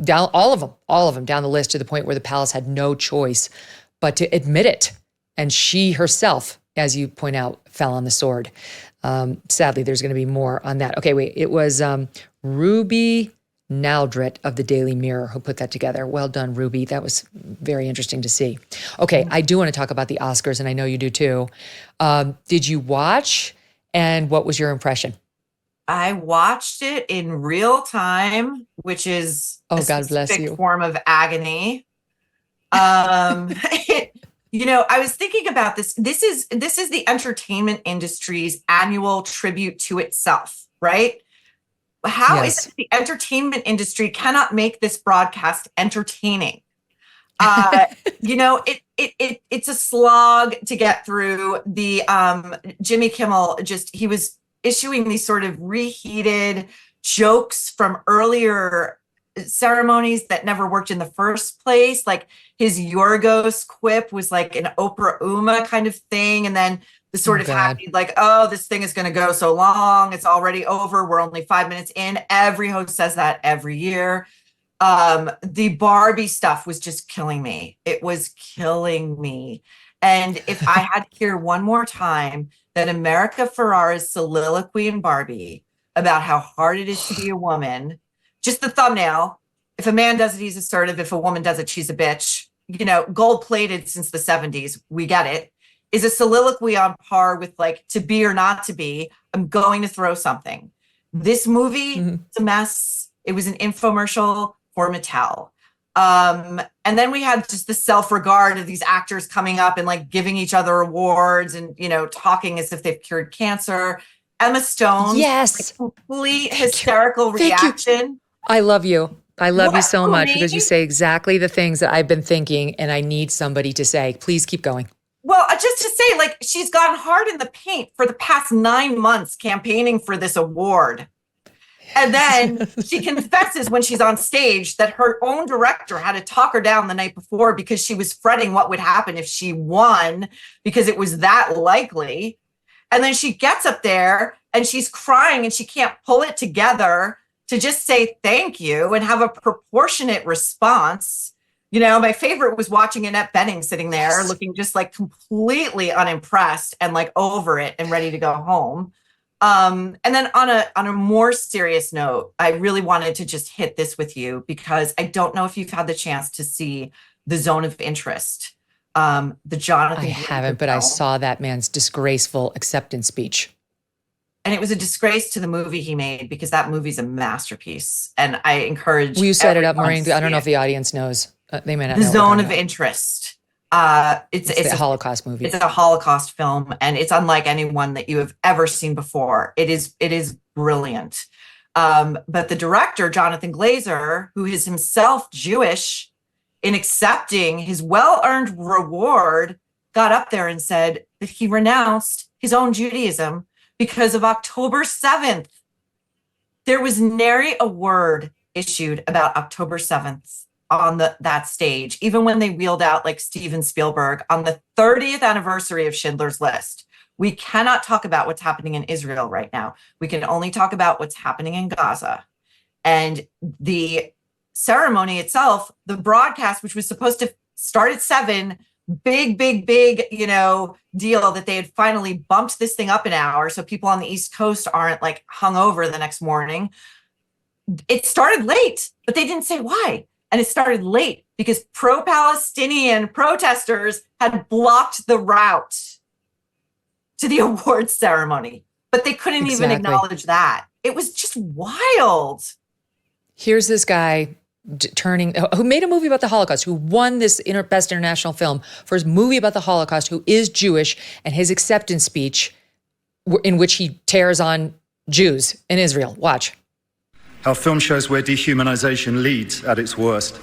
down all of them down the list, to the point where the palace had no choice but to admit it. And she herself, as you point out, fell on the sword. Sadly, there's going to be more on that. Okay, wait. It was Ruby Naldret of the Daily Mirror who put that together. Well done, Ruby. That was very interesting to see. Okay, I do want to talk about the Oscars, and I know you do too. Did you watch, and what was your impression? I watched it in real time, which is a God bless you. form of agony. I was thinking about this. This is the entertainment industry's annual tribute to itself, right? How is it the entertainment industry cannot make this broadcast entertaining? It's a slog to get through. The Jimmy Kimmel, he was issuing these sort of reheated jokes from earlier ceremonies that never worked in the first place. Like his Yorgos quip was like an Oprah Uma kind of thing. And then the sort of happy, like, oh, this thing is going to go so long. It's already over. We're only 5 minutes in. Every host says that every year. The Barbie stuff was just killing me. It was killing me. And if I had to hear one more time that America Ferrera's soliloquy in Barbie about how hard it is to be a woman, just the thumbnail. If a man does it, he's assertive. If a woman does it, she's a bitch. gold plated since the 70s. We get it. Is a soliloquy on par with like To Be or Not to Be. I'm going to throw something. This movie, it's a mess. It was an infomercial for Mattel. And then we had just the self-regard of these actors coming up and like giving each other awards and, talking as if they've cured cancer. Emma Stone. Yes. Complete hysterical reaction. I love you. I love you so much because you say exactly the things that I've been thinking and I need somebody to say. Please keep going. Well, just to say, like, she's gone hard in the paint for the past 9 months campaigning for this award. And then she confesses when she's on stage that her own director had to talk her down the night before because she was fretting what would happen if she won because it was that likely. And then she gets up there and she's crying and she can't pull it together to just say thank you and have a proportionate response. My favorite was watching Annette Bening sitting there looking just like completely unimpressed and like over it and ready to go home. And then on a more serious note, I really wanted to just hit this with you because I don't know if you've had the chance to see The Zone of Interest. The Jonathan. I haven't, but I saw that man's disgraceful acceptance speech. And it was a disgrace to the movie he made because that movie's a masterpiece. And I encourage. Will you set it up, Maureen? I don't know if the audience knows. They may not know. The Zone of Interest. It's a Holocaust movie. It's a Holocaust film, and it's unlike anyone that you have ever seen before. It is brilliant. But the director, Jonathan Glazer, who is himself Jewish, in accepting his well-earned reward, got up there and said that he renounced his own Judaism because of October 7th. There was nary a word issued about October 7th on that stage, even when they wheeled out like Steven Spielberg on the 30th anniversary of Schindler's List. We cannot talk about what's happening in Israel right now. We can only talk about what's happening in Gaza. And the ceremony itself, the broadcast, which was supposed to start at 7, big deal that they had finally bumped this thing up an hour so people on the East Coast aren't like hungover the next morning. It started late, but they didn't say why. And it started late because pro-Palestinian protesters had blocked the route to the awards ceremony, but they couldn't even acknowledge that. It was just wild. Here's this guy who made a movie about the Holocaust, who won this Best International Film for his movie about the Holocaust, who is Jewish, and his acceptance speech in which he tears on Jews in Israel. Watch. Our film shows where dehumanization leads at its worst.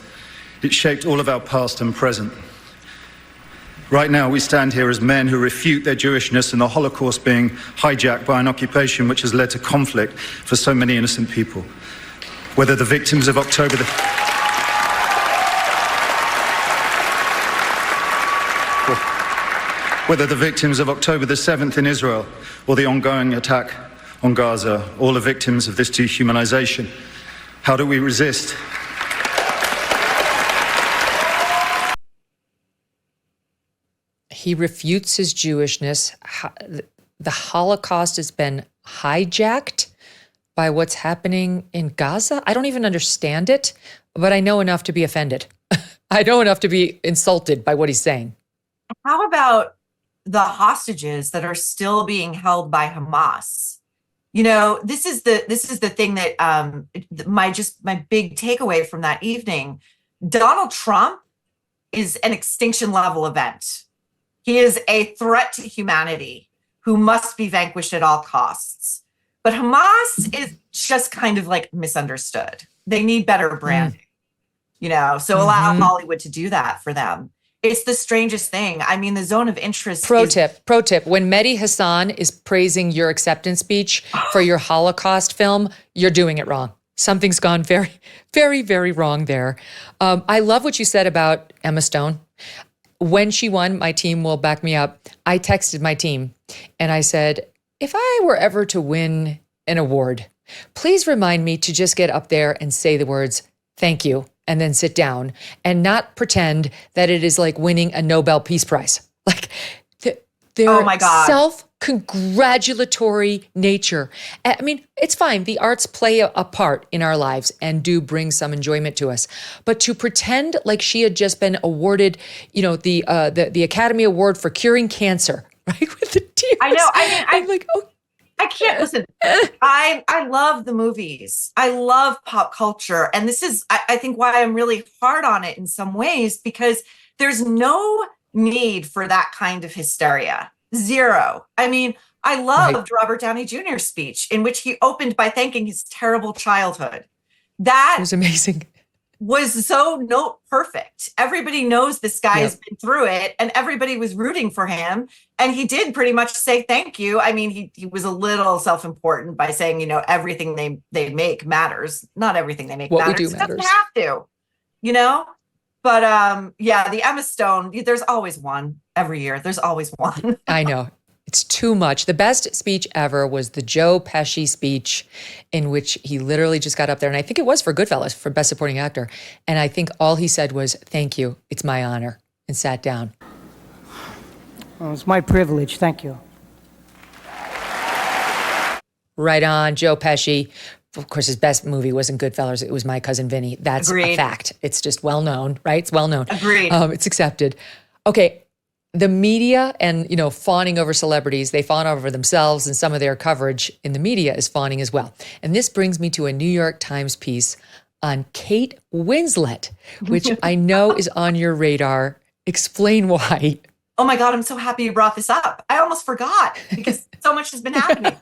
It shaped all of our past and present. Right now, we stand here as men who refute their Jewishness and the Holocaust being hijacked by an occupation which has led to conflict for so many innocent people. Whether the victims of October the 7th in Israel or the ongoing attack on Gaza, all are victims of this dehumanization. How do we resist? He refutes his Jewishness. The Holocaust has been hijacked by what's happening in Gaza. I don't even understand it, but I know enough to be offended. I know enough to be insulted by what he's saying. How about the hostages that are still being held by Hamas? This is the thing that my big takeaway from that evening. Donald Trump is an extinction level event. He is a threat to humanity who must be vanquished at all costs. But Hamas is just kind of like misunderstood. They need better branding, so allow Hollywood to do that for them. It's the strangest thing. I mean, the Zone of Interest. Pro tip. When Mehdi Hasan is praising your acceptance speech for your Holocaust film, you're doing it wrong. Something's gone very, very, very wrong there. I love what you said about Emma Stone. When she won, my team will back me up. I texted my team and I said, if I were ever to win an award, please remind me to just get up there and say the words, thank you, and then sit down and not pretend that it is like winning a Nobel Peace Prize. Like their Oh my God. self-congratulatory nature. I mean, it's fine. The arts play a part in our lives and do bring some enjoyment to us. But to pretend like she had just been awarded, the Academy Award for curing cancer, right? With the tears. I know. I mean, I'm like, oh. I can't listen. I love the movies. I love pop culture. And this is, I think, why I'm really hard on it in some ways, because there's no need for that kind of hysteria. Zero. I mean, I loved Robert Downey Jr.'s speech in which he opened by thanking his terrible childhood. That was amazing. Was so perfect. Everybody knows this guy has been through it, and everybody was rooting for him. And he did pretty much say thank you. I mean, he was a little self-important by saying, everything they make matters. Not everything they make matters. What we do it matters. Doesn't have to, But the Emma Stone, there's always one every year. There's always one. I know. It's too much. The best speech ever was the Joe Pesci speech, in which he literally just got up there, and I think it was for Goodfellas, for Best Supporting Actor. And I think all he said was, "Thank you, it's my honor," and sat down. Well, it's my privilege. Thank you. Right on, Joe Pesci. Of course, his best movie wasn't Goodfellas. It was My Cousin Vinny. That's Agreed. a fact. It's just well known, right? It's well known. Agreed. It's accepted. Okay. The media and, fawning over celebrities, they fawn over themselves, and some of their coverage in the media is fawning as well. And this brings me to a New York Times piece on Kate Winslet, which I know is on your radar. Explain why. Oh my God, I'm so happy you brought this up. I almost forgot because so much has been happening.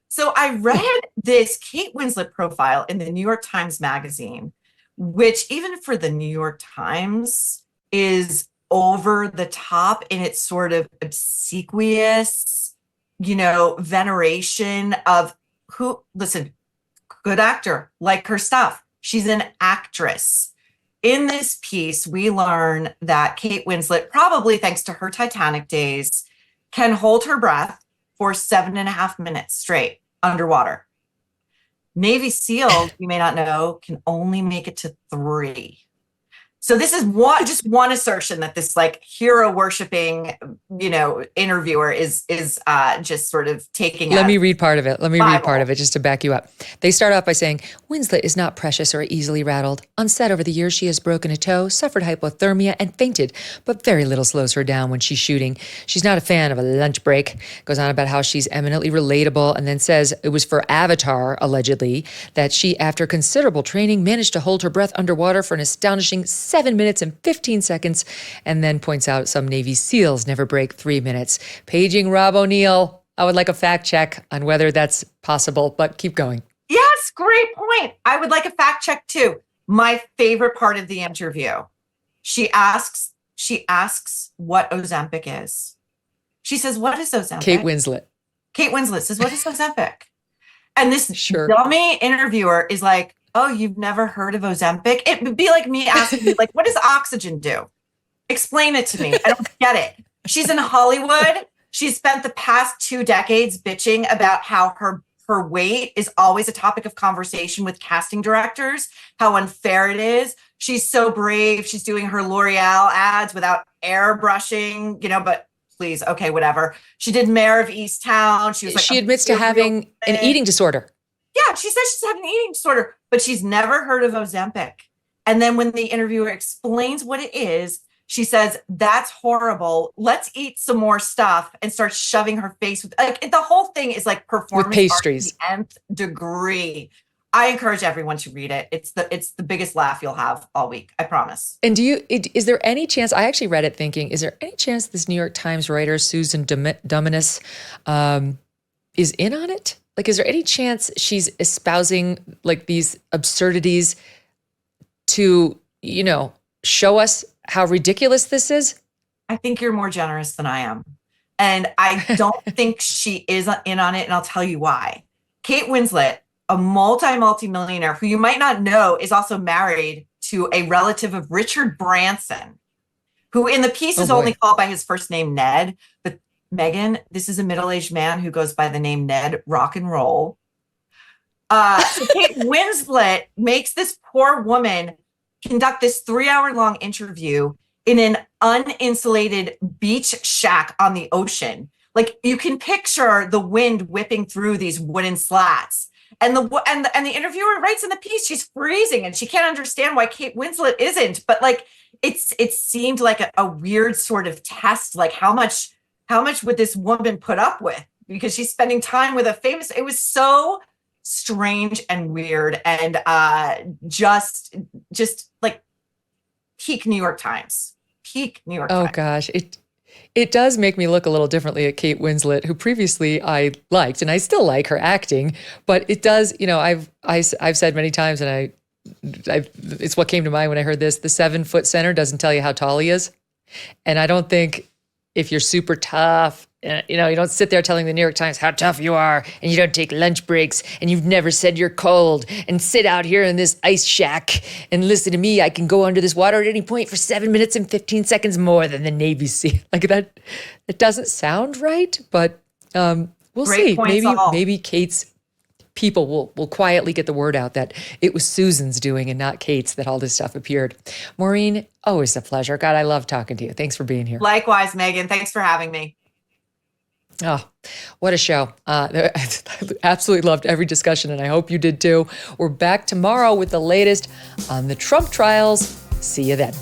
So I read this Kate Winslet profile in the New York Times Magazine, which even for the New York Times is over the top in its sort of obsequious, veneration of good actor, like her stuff. She's an actress. In this piece, we learn that Kate Winslet, probably thanks to her Titanic days, can hold her breath for 7.5 minutes straight underwater. Navy SEALs, you may not know, can only make it to 3. So this is just one assertion that this hero worshiping, interviewer is just sort of taking. Let me read part of it. Read part of it just to back you up. They start off by saying, Winslet is not precious or easily rattled. On set over the years, she has broken a toe, suffered hypothermia, and fainted, but very little slows her down when she's shooting. She's not a fan of a lunch break. Goes on about how she's eminently relatable, and then says it was for Avatar, allegedly, that she, after considerable training, managed to hold her breath underwater for an astonishing 7 minutes and 15 seconds, and then points out some Navy SEALs never break 3 minutes. Paging Rob O'Neill. I would like a fact check on whether that's possible, but keep going. Yes, great point. I would like a fact check too. My favorite part of the interview. She asks what Ozempic is. She says, "What is Ozempic?" Kate Winslet. Kate Winslet says, "What is Ozempic?" And this dummy interviewer is like, "Oh, you've never heard of Ozempic?" It would be like me asking you, what does oxygen do? Explain it to me. I don't get it. She's in Hollywood. She's spent the past 2 decades bitching about how her weight is always a topic of conversation with casting directors, how unfair it is. She's so brave. She's doing her L'Oreal ads without airbrushing, but please, okay, whatever. She did Mayor of Easttown. She admits to having an eating disorder. Yeah, she says she's having an eating disorder, but she's never heard of Ozempic. And then when the interviewer explains what it is, she says, "That's horrible. Let's eat some more stuff," and starts shoving her face with the whole thing is performance with pastries. art to the nth degree. I encourage everyone to read it. It's the biggest laugh you'll have all week. I promise. And is there any chance? I actually read it thinking, is there any chance this New York Times writer Susan Dominus is in on it? Is there any chance she's espousing these absurdities to, show us how ridiculous this is? I think you're more generous than I am. And I don't think she is in on it. And I'll tell you why. Kate Winslet, a multi-millionaire who you might not know, is also married to a relative of Richard Branson, who in the piece is only called by his first name, Ned. But Megyn, this is a middle-aged man who goes by the name Ned Rock and Roll. So Kate Winslet makes this poor woman conduct this 3-hour-long interview in an uninsulated beach shack on the ocean Like you can picture the wind whipping through these wooden slats. And the interviewer writes in the piece, she's freezing and she can't understand why Kate Winslet isn't. But like it seemed like a weird sort of test, like how much would this woman put up with? Because she's spending time with a famous, it was so strange and weird and just like peak New York Times. Peak New York Times. Oh gosh. It does make me look a little differently at Kate Winslet, who previously I liked, and I still like her acting, but it does, I've said many times, and it's what came to mind when I heard this, the 7-foot center doesn't tell you how tall he is. And I don't think if you're super tough, you don't sit there telling the New York Times how tough you are, and you don't take lunch breaks, and you've never said you're cold, and sit out here in this ice shack and listen to me. I can go under this water at any point for 7 minutes and 15 seconds more than the Navy SEAL. Like that, it doesn't sound right, but we'll see. Maybe Kate's people will quietly get the word out that it was Susan's doing and not Kate's that all this stuff appeared. Maureen, always a pleasure. God, I love talking to you. Thanks for being here. Likewise, Megyn. Thanks for having me. Oh, what a show. I absolutely loved every discussion, and I hope you did too. We're back tomorrow with the latest on the Trump trials. See you then.